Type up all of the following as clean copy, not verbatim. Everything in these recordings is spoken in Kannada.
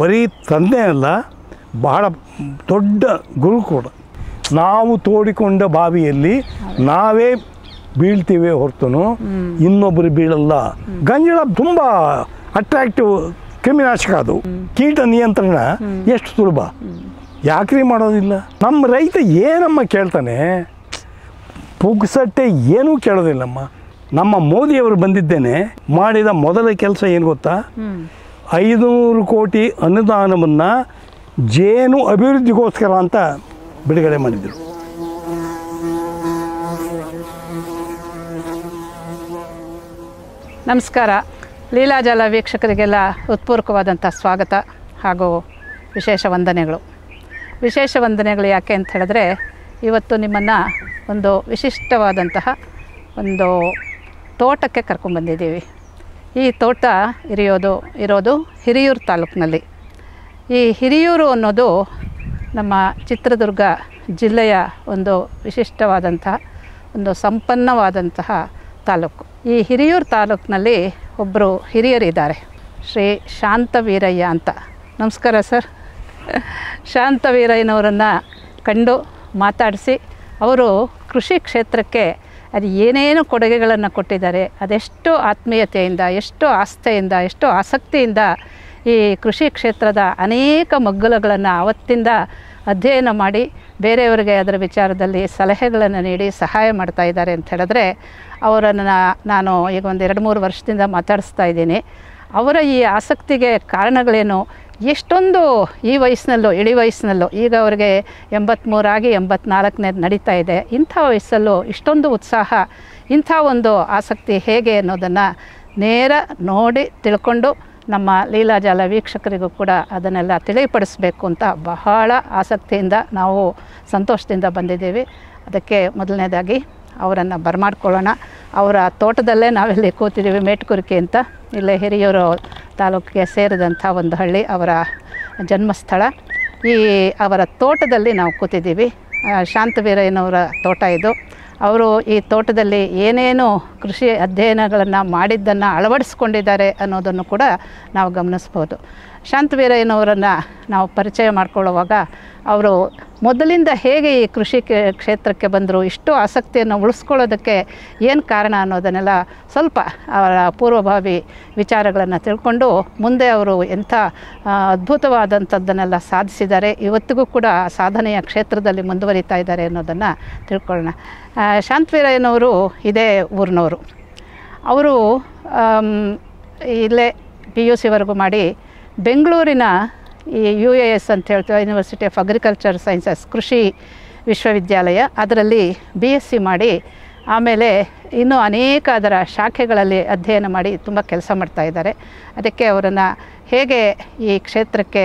ಬರೀ ತಂದೆ ಅಲ್ಲ, ಬಹಳ ದೊಡ್ಡ ಗುರು ಕೂಡ. ನಾವು ತೋಡಿಕೊಂಡ ಬಾವಿಯಲ್ಲಿ ನಾವೇ ಬೀಳ್ತೀವಿ ಹೊರತು ಇನ್ನೊಬ್ಬರು ಬೀಳಲ್ಲ. ಗಂಜಲ ತುಂಬ ಅಟ್ರಾಕ್ಟಿವ್ ಕ್ರಿಮಿನಾಶಕ, ಅದು ಕೀಟ ನಿಯಂತ್ರಣ ಎಷ್ಟು ಸುಲಭ, ಯಾಕ್ರಿ ಮಾಡೋದಿಲ್ಲ? ನಮ್ಮ ರೈತ ಏನಮ್ಮ ಕೇಳ್ತಾನೆ? ಪುಗ್ಸಟ್ಟೆ ಏನೂ ಕೇಳೋದಿಲ್ಲಮ್ಮ. ನಮ್ಮ ಮೋದಿಯವರು ಬಂದಿದ್ದೇನೆ ಮಾಡಿದ ಮೊದಲ ಕೆಲಸ ಏನು ಗೊತ್ತಾ? 500 ಕೋಟಿ ಅನುದಾನವನ್ನು ಜೇನು ಅಭಿವೃದ್ಧಿಗೋಸ್ಕರ ಅಂತ ಬಿಡುಗಡೆ ಮಾಡಿದರು. ನಮಸ್ಕಾರ. ಲೀಲಾಜಾಲ ವೀಕ್ಷಕರಿಗೆಲ್ಲ ಹೃತ್ಪೂರ್ವಕವಾದಂಥ ಸ್ವಾಗತ ಹಾಗೂ ವಿಶೇಷ ವಂದನೆಗಳು. ವಿಶೇಷ ವಂದನೆಗಳು ಯಾಕೆ ಅಂತ ಹೇಳಿದ್ರೆ, ಇವತ್ತು ನಿಮ್ಮನ್ನು ಒಂದು ವಿಶಿಷ್ಟವಾದಂತಹ ಒಂದು ತೋಟಕ್ಕೆ ಕರ್ಕೊಂಡ್ಬಂದಿದ್ದೀವಿ. ಈ ತೋಟ ಇರೋದು ಹಿರಿಯೂರು ತಾಲೂಕಿನಲ್ಲಿ. ಈ ಹಿರಿಯೂರು ಅನ್ನೋದು ನಮ್ಮ ಚಿತ್ರದುರ್ಗ ಜಿಲ್ಲೆಯ ಒಂದು ವಿಶಿಷ್ಟವಾದಂತಹ ಒಂದು ಸಂಪನ್ನವಾದಂತಹ ತಾಲೂಕು. ಈ ಹಿರಿಯೂರು ತಾಲೂಕಿನಲ್ಲಿ ಒಬ್ಬರು ಹಿರಿಯರಿದ್ದಾರೆ, ಶ್ರೀ ಶಾಂತವೀರಯ್ಯ ಅಂತ. ನಮಸ್ಕಾರ ಸರ್. ಶಾಂತವೀರಯ್ಯನವರನ್ನು ಕಂಡು ಮಾತಾಡಿಸಿ, ಅವರು ಕೃಷಿ ಕ್ಷೇತ್ರಕ್ಕೆ ಅದು ಏನೇನು ಕೊಡುಗೆಗಳನ್ನು ಕೊಟ್ಟಿದ್ದಾರೆ, ಅದೆಷ್ಟು ಆತ್ಮೀಯತೆಯಿಂದ, ಎಷ್ಟು ಆಸ್ಥೆಯಿಂದ, ಎಷ್ಟು ಆಸಕ್ತಿಯಿಂದ ಈ ಕೃಷಿ ಕ್ಷೇತ್ರದ ಅನೇಕ ಮಗ್ಗುಲಗಳನ್ನು ಆವತ್ತಿಂದ ಅಧ್ಯಯನ ಮಾಡಿ ಬೇರೆಯವರಿಗೆ ಅದರ ವಿಚಾರದಲ್ಲಿ ಸಲಹೆಗಳನ್ನು ನೀಡಿ ಸಹಾಯ ಮಾಡ್ತಾ ಇದ್ದಾರೆ ಅಂತ ಹೇಳಿದ್ರೆ, ಅವರನ್ನು ನಾನು ಈಗ ಒಂದು 2-3 ವರ್ಷದಿಂದ ಮಾತಾಡಿಸ್ತಾ ಇದ್ದೀನಿ. ಅವರ ಈ ಆಸಕ್ತಿಗೆ ಕಾರಣಗಳೇನು, ಎಷ್ಟೊಂದು ಈ ವಯಸ್ಸಿನಲ್ಲೂ, ಇಳಿ ವಯಸ್ಸಿನಲ್ಲೂ, ಈಗ ಅವರಿಗೆ 83 ಆಗಿ 84ನೇ ನಡೀತಾ ಇದೆ, ಇಂಥ ವಯಸ್ಸಲ್ಲೂ ಇಷ್ಟೊಂದು ಉತ್ಸಾಹ, ಇಂಥ ಒಂದು ಆಸಕ್ತಿ ಹೇಗೆ ಅನ್ನೋದನ್ನು ನೇರ ನೋಡಿ ತಿಳ್ಕೊಂಡು ನಮ್ಮ ಲೀಲಾಜಾಲ ವೀಕ್ಷಕರಿಗೂ ಕೂಡ ಅದನ್ನೆಲ್ಲ ತಿಳಿಪಡಿಸಬೇಕು ಅಂತ ಬಹಳ ಆಸಕ್ತಿಯಿಂದ ನಾವು ಸಂತೋಷದಿಂದ ಬಂದಿದ್ದೀವಿ. ಅದಕ್ಕೆ ಮೊದಲನೇದಾಗಿ ಅವರನ್ನು ಬರಮಾಡ್ಕೊಳ್ಳೋಣ. ಅವರ ತೋಟದಲ್ಲೇ ನಾವಿಲ್ಲಿ ಕೂತಿದ್ದೀವಿ, ಮೇಟ್ಕುರ್ಕಿ ಅಂತ. ಇಲ್ಲೇ ಹಿರಿಯೂರು ತಾಲೂಕಿಗೆ ಸೇರಿದಂಥ ಒಂದು ಹಳ್ಳಿ, ಅವರ ಜನ್ಮಸ್ಥಳ. ಈ ಅವರ ತೋಟದಲ್ಲಿ ನಾವು ಕೂತಿದ್ದೀವಿ. ಶಾಂತವೀರಯ್ಯನವರ ತೋಟ ಇದು. ಅವರು ಈ ತೋಟದಲ್ಲಿ ಏನೇನು ಕೃಷಿ ಅಧ್ಯಯನಗಳನ್ನು ಮಾಡಿದ್ದನ್ನು ಅಳವಡಿಸ್ಕೊಂಡಿದ್ದಾರೆ ಅನ್ನೋದನ್ನು ಕೂಡ ನಾವು ಗಮನಿಸ್ಬೋದು. ಶಾಂತವೀರಯ್ಯನವರನ್ನು ನಾವು ಪರಿಚಯ ಮಾಡ್ಕೊಳ್ಳುವಾಗ ಅವರು ಮೊದಲಿಂದ ಹೇಗೆ ಈ ಕೃಷಿ ಕ್ಷೇತ್ರಕ್ಕೆ ಬಂದರು, ಇಷ್ಟು ಆಸಕ್ತಿಯನ್ನು ಉಳಿಸ್ಕೊಳ್ಳೋದಕ್ಕೆ ಏನು ಕಾರಣ ಅನ್ನೋದನ್ನೆಲ್ಲ ಸ್ವಲ್ಪ ಅವರ ಪೂರ್ವಭಾವಿ ವಿಚಾರಗಳನ್ನು ತಿಳ್ಕೊಂಡು ಮುಂದೆ ಅವರು ಎಂಥ ಅದ್ಭುತವಾದಂಥದ್ದನ್ನೆಲ್ಲ ಸಾಧಿಸಿದ್ದಾರೆ, ಇವತ್ತಿಗೂ ಕೂಡ ಸಾಧನೆಯ ಕ್ಷೇತ್ರದಲ್ಲಿ ಮುಂದುವರಿತಾ ಇದ್ದಾರೆ ಅನ್ನೋದನ್ನು ತಿಳ್ಕೊಳ್ಳೋಣ. ಶಾಂತವೀರಯ್ಯನವರು ಇದೇ ಊರಿನವರು. ಅವರು ಇಲ್ಲೇ PUC ಮಾಡಿ ಬೆಂಗಳೂರಿನ ಈ UAS ಅಂತ ಹೇಳ್ತೀವಿ, ಯೂನಿವರ್ಸಿಟಿ ಆಫ್ ಅಗ್ರಿಕಲ್ಚರ್ ಸೈನ್ಸಸ್, ಕೃಷಿ ವಿಶ್ವವಿದ್ಯಾಲಯ, ಅದರಲ್ಲಿ BSc ಮಾಡಿ ಆಮೇಲೆ ಇನ್ನೂ ಅನೇಕ ಅದರ ಶಾಖೆಗಳಲ್ಲಿ ಅಧ್ಯಯನ ಮಾಡಿ ತುಂಬ ಕೆಲಸ ಮಾಡ್ತಾ ಇದ್ದಾರೆ. ಅದಕ್ಕೆ ಅವರನ್ನು ಹೇಗೆ ಈ ಕ್ಷೇತ್ರಕ್ಕೆ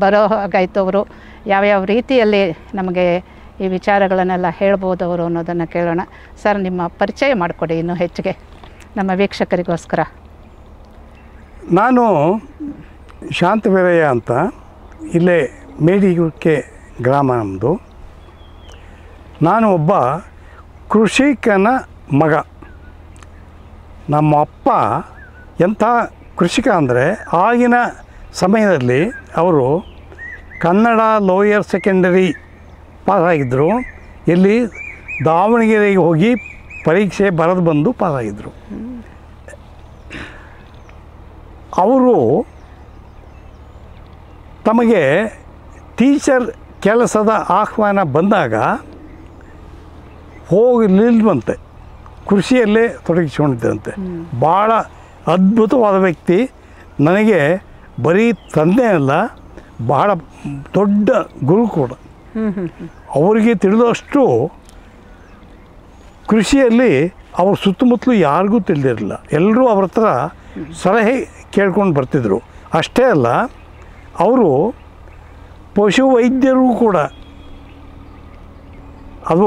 ಬರೋ ಹಾಗಾಯಿತು, ಅವರು ಯಾವ್ಯಾವ ರೀತಿಯಲ್ಲಿ ನಮಗೆ ಈ ವಿಚಾರಗಳನ್ನೆಲ್ಲ ಹೇಳ್ಬೋದು ಅವರು ಅನ್ನೋದನ್ನು ಕೇಳೋಣ. ಸರ್, ನಿಮ್ಮ ಪರಿಚಯ ಮಾಡಿಕೊಡಿ ಇನ್ನೂ ಹೆಚ್ಚಿಗೆ ನಮ್ಮ ವೀಕ್ಷಕರಿಗೋಸ್ಕರ. ನಾನು ಶಾಂತವೀರಯ್ಯ ಅಂತ, ಇಲ್ಲೇ ಮೇಡಿಗುಕ್ಕೆ ಗ್ರಾಮ ನಮ್ಮದು. ನಾನು ಒಬ್ಬ ಕೃಷಿಕನ ಮಗ. ನಮ್ಮ ಅಪ್ಪ ಎಂಥ ಕೃಷಿಕ ಅಂದರೆ, ಆಗಿನ ಸಮಯದಲ್ಲಿ ಅವರು ಕನ್ನಡ ಲೋಯರ್ ಸೆಕೆಂಡರಿ ಪಾಸಾಗಿದ್ದರು. ಎಲ್ಲಿ ದಾವಣಗೆರೆಗೆ ಹೋಗಿ ಪರೀಕ್ಷೆ ಬರೆದು ಬಂದು ಪಾಸಾಗಿದ್ದರು. ಅವರು ತಮಗೆ ಟೀಚರ್ ಕೆಲಸದ ಆಹ್ವಾನ ಬಂದಾಗ ಹೋಗಲಿಲ್ವಂತೆ, ಕೃಷಿಯಲ್ಲೇ ತೊಡಗಿಸಿಕೊಂಡಿದ್ದಂತೆ. ಭಾಳ ಅದ್ಭುತವಾದ ವ್ಯಕ್ತಿ. ನನಗೆ ಬರೀ ತಂದೆ ಅಲ್ಲ, ಬಹಳ ದೊಡ್ಡ ಗುರು ಕೂಡ. ಅವರಿಗೆ ತಿಳಿದಷ್ಟು ಕೃಷಿಯಲ್ಲಿ ಅವ್ರ ಸುತ್ತಮುತ್ತಲೂ ಯಾರಿಗೂ ತಿಳಿದಿರಲಿಲ್ಲ. ಎಲ್ಲರೂ ಅವ್ರ ಹತ್ರ ಸಲಹೆ ಕೇಳ್ಕೊಂಡು ಬರ್ತಿದ್ರು. ಅಷ್ಟೇ ಅಲ್ಲ, ಅವರು ಪಶುವೈದ್ಯರು ಕೂಡ. ಅದು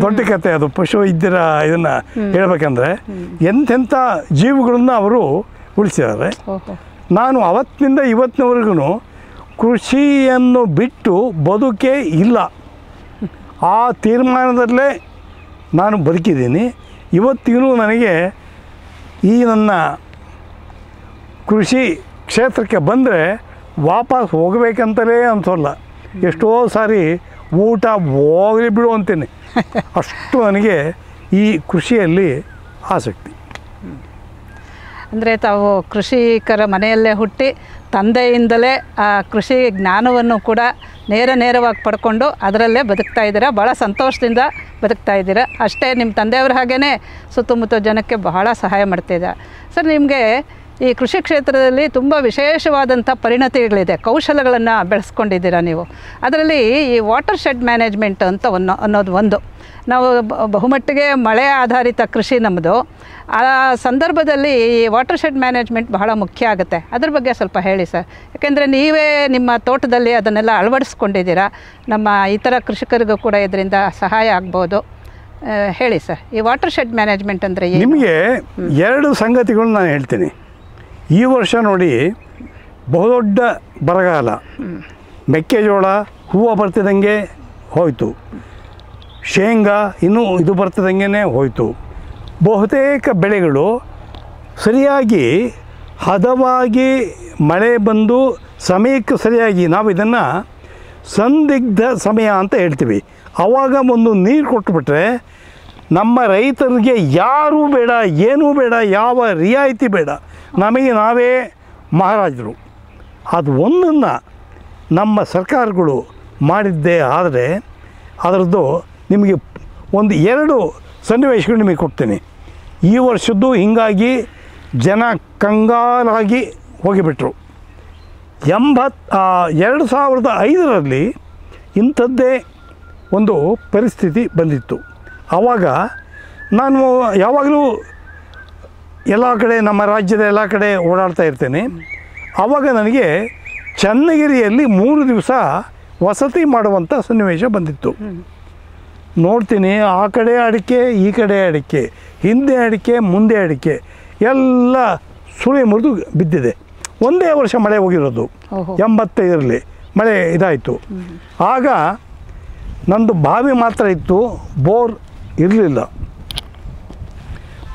ದೊಡ್ಡ ಕತೆ. ಅದು ಪಶುವೈದ್ಯರ ಇದನ್ನು ಹೇಳ್ಬೇಕಂದ್ರೆ ಎಂತೆಂಥ ಜೀವಗಳನ್ನು ಅವರು ಉಳಿಸಿದ್ದಾರೆ. ನಾನು ಅವತ್ತಿನಿಂದ ಇವತ್ತಿನವರೆಗೂ ಕೃಷಿಯನ್ನು ಬಿಟ್ಟು ಬದುಕೇ ಇಲ್ಲ, ಆ ತೀರ್ಮಾನದಲ್ಲೇ ನಾನು ಬದುಕಿದ್ದೀನಿ. ಇವತ್ತಿಗೂ ನನಗೆ ಈ ನನ್ನ ಕೃಷಿ ಕ್ಷೇತ್ರಕ್ಕೆ ಬಂದರೆ ವಾಪಸ್ ಹೋಗಬೇಕಂತಲೇ ಅನಿಸೋಲ್ಲ. ಎಷ್ಟೋ ಸಾರಿ ಊಟ ಹೋಗಲಿ ಬಿಡು ಅಂತೀನಿ. ಅಷ್ಟು ನನಗೆ ಈ ಕೃಷಿಯಲ್ಲಿ ಆಸಕ್ತಿ. ಅಂದರೆ ತಾವು ಕೃಷಿಕರ ಮನೆಯಲ್ಲೇ ಹುಟ್ಟಿ ತಂದೆಯಿಂದಲೇ ಆ ಕೃಷಿ ಜ್ಞಾನವನ್ನು ಕೂಡ ನೇರವಾಗಿ ಪಡ್ಕೊಂಡು ಅದರಲ್ಲೇ ಬದುಕ್ತಾ ಇದ್ದೀರಾ. ಭಾಳ ಸಂತೋಷದಿಂದ ಬದುಕ್ತಾ ಇದ್ದೀರಾ. ಅಷ್ಟೇ ನಿಮ್ಮ ತಂದೆಯವ್ರ ಹಾಗೇ ಸುತ್ತಮುತ್ತ ಜನಕ್ಕೆ ಬಹಳ ಸಹಾಯ ಮಾಡ್ತಿದ್ದಾರೆ. ಸರ್, ನಿಮಗೆ ಈ ಕೃಷಿ ಕ್ಷೇತ್ರದಲ್ಲಿ ತುಂಬ ವಿಶೇಷವಾದಂಥ ಪರಿಣತಿಗಳಿದೆ, ಕೌಶಲ್ಯಗಳನ್ನು ಬೆಳೆಸ್ಕೊಂಡಿದ್ದೀರಾ ನೀವು. ಅದರಲ್ಲಿ ಈ ವಾಟರ್ ಶೆಡ್ ಮ್ಯಾನೇಜ್ಮೆಂಟ್ ಅಂತ ಅನ್ನೋದು ಒಂದು. ನಾವು ಬಹುಮಟ್ಟಿಗೆ ಮಳೆ ಆಧಾರಿತ ಕೃಷಿ ನಮ್ಮದು. ಆ ಸಂದರ್ಭದಲ್ಲಿ ಈ ವಾಟರ್ ಶೆಡ್ ಮ್ಯಾನೇಜ್ಮೆಂಟ್ ಬಹಳ ಮುಖ್ಯ ಆಗುತ್ತೆ. ಅದ್ರ ಬಗ್ಗೆ ಸ್ವಲ್ಪ ಹೇಳಿ ಸರ್. ಯಾಕೆಂದರೆ ನೀವೇ ನಿಮ್ಮ ತೋಟದಲ್ಲಿ ಅದನ್ನೆಲ್ಲ ಅಳವಡಿಸ್ಕೊಂಡಿದ್ದೀರಾ. ನಮ್ಮ ಇತರ ಕೃಷಿಕರಿಗೂ ಕೂಡ ಇದರಿಂದ ಸಹಾಯ ಆಗ್ಬೋದು. ಹೇಳಿ ಸರ್, ಈ ವಾಟರ್ ಶೆಡ್ ಮ್ಯಾನೇಜ್ಮೆಂಟ್ ಅಂದರೆ ನಿಮಗೆ 2 ಸಂಗತಿಗಳು ನಾನು ಹೇಳ್ತೀನಿ. ಈ ವರ್ಷ ನೋಡಿ, ಬಹುದೊಡ್ಡ ಬರಗಾಲ, ಮೆಕ್ಕೆಜೋಳ ಹೂವು ಬರ್ತಿದ್ದಂಗೆ ಹೋಯಿತು, ಶೇಂಗಾ ಇನ್ನೂ ಇದು ಬರ್ತಿದ್ದಂಗೆ ಹೋಯಿತು. ಬಹುತೇಕ ಬೆಳೆಗಳು ಸರಿಯಾಗಿ ಹದವಾಗಿ ಮಳೆ ಬಂದು ಸಮಯಕ್ಕೆ ಸರಿಯಾಗಿ, ನಾವು ಇದನ್ನು ಸಂದಿಗ್ಧ ಸಮಯ ಅಂತ ಹೇಳ್ತೀವಿ. ಆವಾಗ ಒಂದು ನೀರು ಕೊಟ್ಟುಬಿಟ್ರೆ ನಮ್ಮ ರೈತರಿಗೆ ಯಾರೂ ಬೇಡ, ಏನೂ ಬೇಡ, ಯಾವ ರಿಯಾಯಿತಿ ಬೇಡ, ನಮಗೆ ನಾವೇ ಮಹಾರಾಜರು. ಅದು ಒಂದನ್ನು ನಮ್ಮ ಸರ್ಕಾರಗಳು ಮಾಡಿದ್ದೇ ಆದರೆ ಅದರದ್ದು ನಿಮಗೆ 1-2 ಸನ್ನಿವೇಶಗಳು ನಿಮಗೆ ಕೊಡ್ತೀನಿ. ಈ ವರ್ಷದ್ದು ಹೀಗಾಗಿ ಜನ ಕಂಗಾಲಾಗಿ ಹೋಗಿಬಿಟ್ರು. 2005ರಲ್ಲಿ ಇಂಥದ್ದೇ ಒಂದು ಪರಿಸ್ಥಿತಿ ಬಂದಿತ್ತು. ಆವಾಗ ನಾನು ಯಾವಾಗಲೂ ಎಲ್ಲ ಕಡೆ, ನಮ್ಮ ರಾಜ್ಯದ ಎಲ್ಲ ಕಡೆ ಓಡಾಡ್ತಾ ಇರ್ತೇನೆ. ಆವಾಗ ನನಗೆ ಚನ್ನಗಿರಿಯಲ್ಲಿ 3 ದಿವಸ ವಸತಿ ಮಾಡುವಂಥ ಸನ್ನಿವೇಶ ಬಂದಿತ್ತು. ನೋಡ್ತೀನಿ, ಆ ಕಡೆ ಅಡಿಕೆ, ಈ ಕಡೆ ಅಡಿಕೆ, ಹಿಂದೆ ಅಡಿಕೆ, ಮುಂದೆ ಅಡಿಕೆ ಎಲ್ಲ ಸುಳಿ ಮುರಿದು ಬಿದ್ದಿದೆ. ಒಂದೇ ವರ್ಷ ಮಳೆ ಹೋಗಿರೋದು, 85ರಲ್ಲಿ ಮಳೆ ಇದಾಯಿತು. ಆಗ ನಂದು ಬಾವಿ ಮಾತ್ರ ಇತ್ತು, ಬೋರ್ ಇರಲಿಲ್ಲ.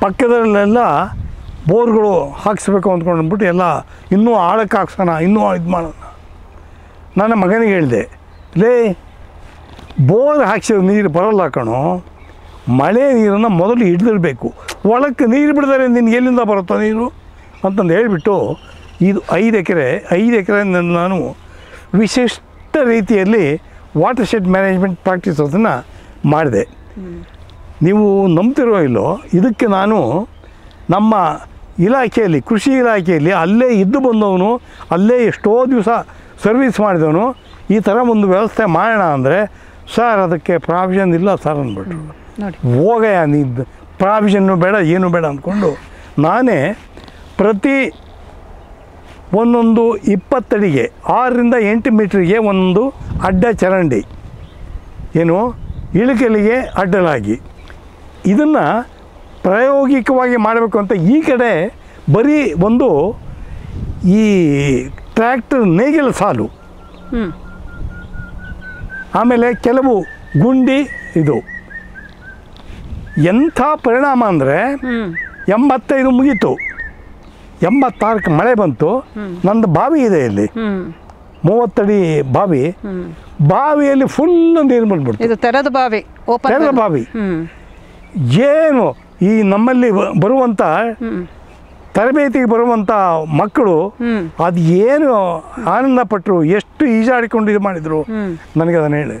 ಪಕ್ಕದಲ್ಲೆಲ್ಲ ಬೋರ್ಗಳು ಹಾಕಿಸ್ಬೇಕು ಅಂದ್ಕೊಂಡ್ಬಿಟ್ಟು ಎಲ್ಲ ಇನ್ನೂ ಆಳಕ್ಕೆ ಹಾಕ್ಸೋಣ, ಇನ್ನೂ ಇದು ಮಾಡೋಣ. ನನ್ನ ಮಗನಿಗೆ ಹೇಳಿದೆ, ಲೇ, ಬೋರ್ ಹಾಕ್ಸಿದ್ರೆ ನೀರು ಬರೋಲ್ಲ ಕಣೋ, ಮಳೆ ನೀರನ್ನು ಮೊದಲು ಹಿಡಿದಿರಬೇಕು, ಒಳಕ್ಕೆ ನೀರು ಬಿಡಿದರೆ ನಿನ್ಗೆ ಎಲ್ಲಿಂದ ಬರುತ್ತೋ ನೀರು ಅಂತಂದು ಹೇಳಿಬಿಟ್ಟು, ಇದು 5 ಎಕರೆ ನಾನು ವಿಶಿಷ್ಟ ರೀತಿಯಲ್ಲಿ ವಾಟರ್ ಶೆಡ್ ಮ್ಯಾನೇಜ್ಮೆಂಟ್ ಪ್ರಾಕ್ಟೀಸ್ ಅದನ್ನು ಮಾಡಿದೆ. ನೀವು ನಂಬ್ತಿರೋ ಇಲ್ಲೋ, ಇದಕ್ಕೆ ನಾನು ನಮ್ಮ ಇಲಾಖೆಯಲ್ಲಿ, ಕೃಷಿ ಇಲಾಖೆಯಲ್ಲಿ ಅಲ್ಲೇ ಇದ್ದು ಬಂದವನು, ಅಲ್ಲೇ ಎಷ್ಟೋ ದಿವಸ ಸರ್ವಿಸ್ ಮಾಡಿದವನು, ಈ ಥರ ಒಂದು ವ್ಯವಸ್ಥೆ ಮಾಡೋಣ ಅಂದರೆ, ಸರ್ ಅದಕ್ಕೆ ಪ್ರಾವಿಷನ್ ಇಲ್ಲ ಸರ್ ಅಂದ್ಬಿಟ್ರು. ಹೋಗಯ್ಯ, ನೀನು ಪ್ರಾವಿಷನ್ನು ಬೇಡ, ಏನು ಬೇಡ ಅಂದ್ಕೊಂಡು ನಾನೇ ಪ್ರತಿ ಒಂದೊಂದು 20 ಅಡಿಗೆ 6ರಿಂದ 8 ಮೀಟ್ರಿಗೆ ಒಂದು ಅಡ್ಡ ಚರಂಡಿ, ಏನು ಇಳಿಕಲಿಗೆ ಅಡ್ಡಲಾಗಿ, ಇದನ್ನು ಪ್ರಾಯೋಗಿಕವಾಗಿ ಮಾಡಬೇಕು ಅಂತ ಈ ಕಡೆ ಬರೀ ಒಂದು ಈ ಟ್ರ್ಯಾಕ್ಟರ್ ನೇಗಿಲ ಸಾಲು, ಆಮೇಲೆ ಕೆಲವು ಗುಂಡಿ, ಇದು ಎಂಥ ಪರಿಣಾಮ ಅಂದರೆ 85 ಮುಗೀತು, 86ಕ್ಕೆ ಮಳೆ ಬಂತು. ನಂದು ಬಾವಿ ಇದೆ ಇಲ್ಲಿ, 30 ಅಡಿ ಬಾವಿ, ಬಾವಿಯಲ್ಲಿ ಫುಲ್ ನೀರು ಬಂದ್ಬಿಡ್ತು. ಇದು ತೆರೆದ ಬಾವಿ, ತೆರೆದ ಬಾವಿ. ಏನು ಈ ನಮ್ಮಲ್ಲಿ ಬರುವಂಥ ತರಬೇತಿಗೆ ಬರುವಂಥ ಮಕ್ಕಳು ಅದು ಏನು ಆನಂದ ಪಟ್ಟರು, ಎಷ್ಟು ಈಜಾಡಿಕೊಂಡು ಇದು ಮಾಡಿದರು, ನನಗೆ ಅದನ್ನು ಹೇಳಿ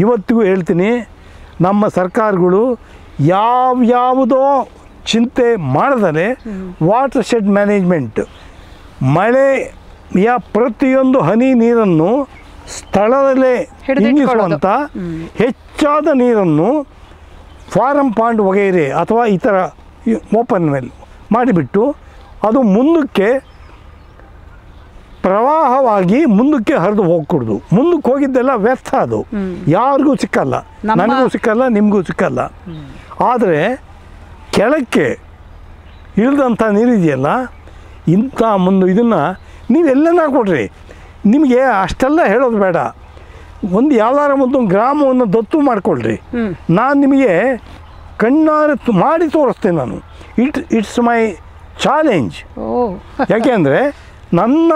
ಇವತ್ತಿಗೂ ಹೇಳ್ತೀನಿ. ನಮ್ಮ ಸರ್ಕಾರಗಳು ಯಾವುದೋ ಚಿಂತೆ ಮಾಡದೇ ವಾಟರ್ ಶೆಡ್ ಮ್ಯಾನೇಜ್ಮೆಂಟ್, ಮಳೆಯ ಪ್ರತಿಯೊಂದು ಹನಿ ನೀರನ್ನು ಸ್ಥಳದಲ್ಲೇ ಇಂಗಿಸುವಂಥ ಹೆಚ್ಚಾದ ನೀರನ್ನು ಫಾರಮ್ ಪಾಂಡ್ ವಗೈರೆ ಅಥವಾ ಈ ಥರ ಓಪನ್ ವೆಲ್ ಮಾಡಿಬಿಟ್ಟು ಅದು ಮುಂದಕ್ಕೆ ಪ್ರವಾಹವಾಗಿ ಮುಂದಕ್ಕೆ ಹರಿದು ಹೋಗ್ಕೊಡ್ದು. ಮುಂದಕ್ಕೆ ಹೋಗಿದ್ದೆಲ್ಲ ವ್ಯರ್ಥ, ಅದು ಯಾರಿಗೂ ಸಿಕ್ಕಲ್ಲ, ನನಗೂ ಸಿಕ್ಕಲ್ಲ, ನಿಮಗೂ ಸಿಕ್ಕಲ್ಲ. ಆದರೆ ಕೆಳಕ್ಕೆ ಇಳಿದಂಥ ನೀರಿದೆಯಲ್ಲ, ಇಂಥ ಇದನ್ನು ನೀವೆಲ್ಲನ ಕೊಡ್ರಿ. ನಿಮಗೆ ಅಷ್ಟೆಲ್ಲ ಹೇಳೋದು ಬೇಡ, ಒಂದು ಯಾವ್ದಾರ ಒಂದು ಗ್ರಾಮವನ್ನು ದತ್ತು ಮಾಡಿಕೊಳ್ಳ್ರಿ. ನಾನು ನಿಮಗೆ ಕಣ್ಣಾರೆ ಮಾಡಿ ತೋರಿಸ್ತೇನೆ. ನಾನು ಇಟ್ಸ್ ಮೈ ಚಾಲೆಂಜ್. ಯಾಕೆಂದರೆ ನನ್ನ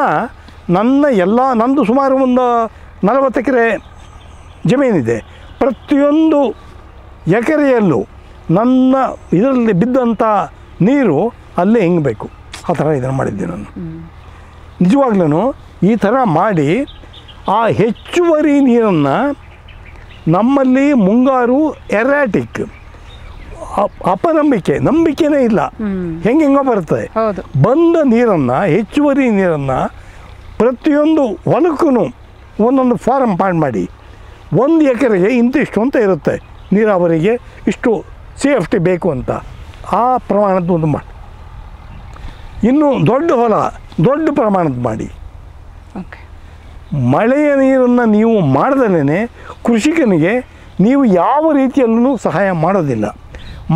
ನಂದು ಸುಮಾರು ಒಂದು 40 ಎಕರೆ ಜಮೀನಿದೆ. ಪ್ರತಿಯೊಂದು ಎಕರೆಯಲ್ಲೂ ನನ್ನ ಇದರಲ್ಲಿ ಬಿದ್ದಂಥ ನೀರು ಅಲ್ಲೇ ಹಿಂಗಬೇಕು, ಆ ಥರ ಇದನ್ನು ಮಾಡಿದ್ದೆ ನಾನು. ನಿಜವಾಗ್ಲೂ ಈ ಥರ ಮಾಡಿ ಆ ಹೆಚ್ಚುವರಿ ನೀರನ್ನು ನಮ್ಮಲ್ಲಿ ಮುಂಗಾರು ಎರಾಟಿಕ್, ನಂಬಿಕೆನೇ ಇಲ್ಲ, ಹೆಂಗೆಂಗೋ ಬರ್ತದೆ. ಬಂದ ನೀರನ್ನು, ಹೆಚ್ಚುವರಿ ನೀರನ್ನು ಪ್ರತಿಯೊಂದು ಹೊಲಕ್ಕೂ ಒಂದೊಂದು ಫಾರಮ್ ಮಾಡಿ 1 ಎಕರೆಗೆ ಇಂತಿಷ್ಟು ಅಂತ ಇರುತ್ತೆ, ನೀರಾವರಿಗೆ ಇಷ್ಟು CFT ಬೇಕು ಅಂತ, ಆ ಪ್ರಮಾಣದ ಒಂದು ಮಾಡಿ. ಇನ್ನು ದೊಡ್ಡ ಹೊಲ ದೊಡ್ಡ ಪ್ರಮಾಣದ ಮಾಡಿ. ಮಳೆಯ ನೀರನ್ನು ನೀವು ಮಾಡ್ದಲೇ ಕೃಷಿಕನಿಗೆ ನೀವು ಯಾವ ರೀತಿಯಲ್ಲೂ ಸಹಾಯ ಮಾಡೋದಿಲ್ಲ.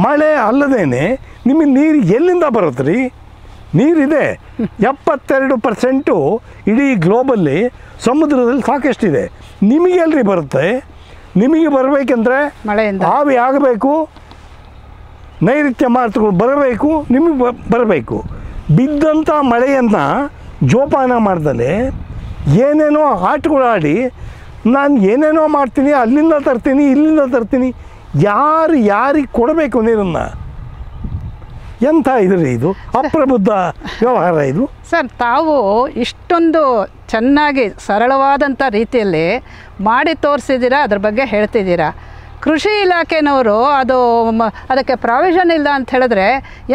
ಮಳೆ ಅಲ್ಲದೇ ನಿಮಗೆ ನೀರು ಎಲ್ಲಿಂದ ಬರುತ್ತೆ ರೀ? ನೀರಿದೆ 72% ಇಡೀ ಗ್ಲೋಬಲ್ಲಿ ಸಮುದ್ರದಲ್ಲಿ ಸಾಕಷ್ಟಿದೆ. ನಿಮಗೆ ಎಲ್ರಿ ಬರುತ್ತೆ? ನಿಮಗೆ ಬರಬೇಕೆಂದ್ರೆ ಆವಿ ಆಗಬೇಕು, ನೈಋತ್ಯ ಮಾರುತಗಳು ಬರಬೇಕು, ನಿಮಗೆ ಬರಬೇಕು. ಬಿದ್ದಂಥ ಮಳೆಯನ್ನು ಜೋಪಾನ ಮಾಡ್ದಲೆ ಏನೇನೋ ಆಟಗಳಾಡಿ ನಾನು ಏನೇನೋ ಮಾಡ್ತೀನಿ, ಅಲ್ಲಿಂದ ತರ್ತೀನಿ, ಇಲ್ಲಿಂದ ತರ್ತೀನಿ, ಯಾರಿಗೆ ಕೊಡಬೇಕು ನೀರನ್ನು? ಎಂಥ ಇದ್ರಿ ಇದು? ಅಪ್ರಬುದ್ಧ ವ್ಯವಹಾರ ಇದು. ಸರ್, ತಾವು ಇಷ್ಟೊಂದು ಚೆನ್ನಾಗಿ ಸರಳವಾದಂಥ ರೀತಿಯಲ್ಲಿ ಮಾಡಿ ತೋರಿಸಿದ್ದೀರಾ, ಅದ್ರ ಬಗ್ಗೆ ಹೇಳ್ತಿದ್ದೀರಾ. ಕೃಷಿ ಇಲಾಖೆನವರು ಅದಕ್ಕೆ ಪ್ರಾವಿಷನ್ ಇಲ್ಲ ಅಂತ ಹೇಳಿದ್ರೆ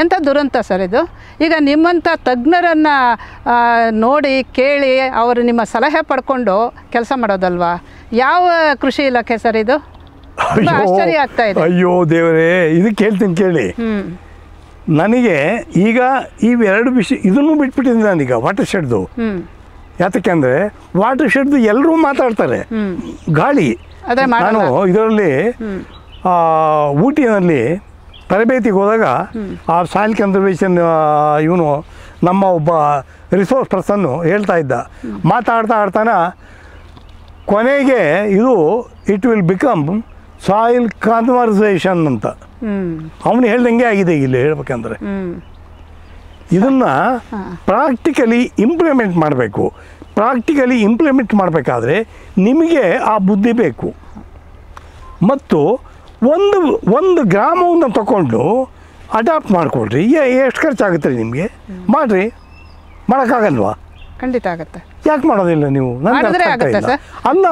ಎಂಥ ದುರಂತ ಸರ್ ಇದು. ಈಗ ನಿಮ್ಮಂಥ ತಜ್ಞರನ್ನು ನೋಡಿ ಕೇಳಿ ಅವರು ನಿಮ್ಮ ಸಲಹೆ ಪಡ್ಕೊಂಡು ಕೆಲಸ ಮಾಡೋದಲ್ವಾ? ಯಾವ ಕೃಷಿ ಇಲಾಖೆ ಸರ್ ಇದು? ಆಶ್ಚರ್ಯ ಆಗ್ತಾ ಇದೆ. ಅಯ್ಯೋ ದೇವರೇ, ಇದಕ್ಕೆ ಹೇಳ್ತೀನಿ ಕೇಳಿ. ನನಗೆ ಈಗ ಇವೆರಡು ವಿಷಯ ಇದನ್ನು ಬಿಟ್ಬಿಟ್ಟಿದ್ದೀನಿ ನಾನೀಗ. ವಾಟರ್ ಶೆಡ್ದು ಯಾತಕ್ಕೆ ಅಂದರೆ ವಾಟರ್ ಶೆಡ್ದು ಎಲ್ಲರೂ ಮಾತಾಡ್ತಾರೆ, ಗಾಳಿ. ನಾನು ಇದರಲ್ಲಿ ಊಟಿನಲ್ಲಿ ತರಬೇತಿಗೆ ಹೋದಾಗ ಆ ಸಾಯಿಲ್ ಕನ್ಸರ್ವೇಷನ್ ಇವನು ನಮ್ಮ ಒಬ್ಬ ರಿಸೋರ್ಸ್ ಪರ್ಸನ್ನು ಹೇಳ್ತಾ ಇದ್ದ, ಮಾತಾಡ್ತಾನೆ ಕೊನೆಗೆ ಇದು it will become soil conservation ಅಂತ ಅವನು ಹೇಳ್ದಂಗೆ ಆಗಿದೆ ಇಲ್ಲಿ ಹೇಳ್ಬೇಕಂದ್ರೆ. ಇದನ್ನು ಪ್ರಾಕ್ಟಿಕಲಿ ಇಂಪ್ಲಿಮೆಂಟ್ ಮಾಡಬೇಕು. ಪ್ರಾಕ್ಟಿಕಲಿ ಇಂಪ್ಲಿಮೆಂಟ್ ಮಾಡಬೇಕಾದ್ರೆ ನಿಮಗೆ ಆ ಬುದ್ಧಿ ಬೇಕು. ಮತ್ತು ಒಂದು ಗ್ರಾಮವನ್ನು ತಗೊಂಡು ಅಡಾಪ್ಟ್ ಮಾಡಿಕೊಡ್ರಿ. ಎಷ್ಟು ಖರ್ಚಾಗುತ್ತೆ ರೀ ನಿಮಗೆ? ಮಾಡಿರಿ. ಮಾಡೋಕ್ಕಾಗಲ್ವಾ? ಖಂಡಿತ ಆಗುತ್ತೆ. ಯಾಕೆ ಮಾಡೋದಿಲ್ಲ ನೀವು? ನನಗೆ ಅಲ್ಲ,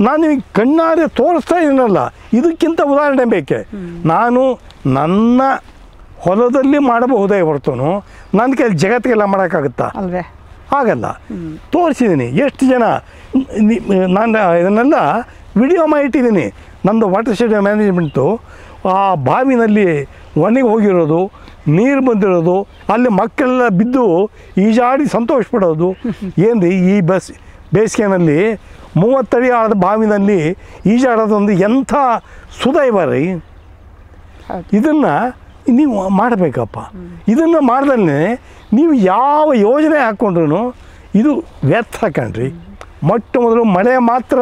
ನಾನು ನಿಮಗೆ ಕಣ್ಣಾರೆ ತೋರಿಸ್ತಾ ಇದ್ದೀನಲ್ಲ, ಇದಕ್ಕಿಂತ ಉದಾಹರಣೆ ಬೇಕೆ? ನಾನು ನನ್ನ ಹೊಲದಲ್ಲಿ ಮಾಡಬಹುದೇ ಹೊರತು ನನ್ನ ಕೈಲಿ ಜಗತ್ತಿಗೆಲ್ಲ ಮಾಡೋಕ್ಕಾಗುತ್ತಾ? ಅಲ್ವೇ? ಆಗಲ್ಲ. ತೋರಿಸಿದ್ದೀನಿ. ಎಷ್ಟು ಜನ ನಾನು ಇದನ್ನೆಲ್ಲ ವಿಡಿಯೋ ಮಾಡಿಟ್ಟಿದ್ದೀನಿ. ನಮ್ಮದು ವಾಟರ್ ಶೆಡ್ ಮ್ಯಾನೇಜ್ಮೆಂಟು ಆ ಬಾವಿನಲ್ಲಿ ಒಣಗಿ ಹೋಗಿರೋದು, ನೀರು ಬಂದಿರೋದು, ಅಲ್ಲಿ ಮಕ್ಕಳೆಲ್ಲ ಬಿದ್ದು ಈಜಾಡಿ ಸಂತೋಷ ಪಡೋದು. ಏನು ರೀ ಈ ಬೇಸಿಗೆನಲ್ಲಿ 30 ಅಡಿ ಆದ ಬಾವಿನಲ್ಲಿ ಈಜಾಡೋದೊಂದು ಎಂಥ ಸುದೈವ ರೀ. ಇದನ್ನು ನೀವು ಮಾಡಬೇಕಪ್ಪ. ಇದನ್ನು ಮಾಡ್ದಲ್ಲೇ ನೀವು ಯಾವ ಯೋಜನೆ ಹಾಕ್ಕೊಂಡ್ರು ಇದು ವ್ಯರ್ಥ ಕಣ್ರಿ. ಮೊಟ್ಟ ಮೊದಲು ಮಳೆ ಮಾತ್ರ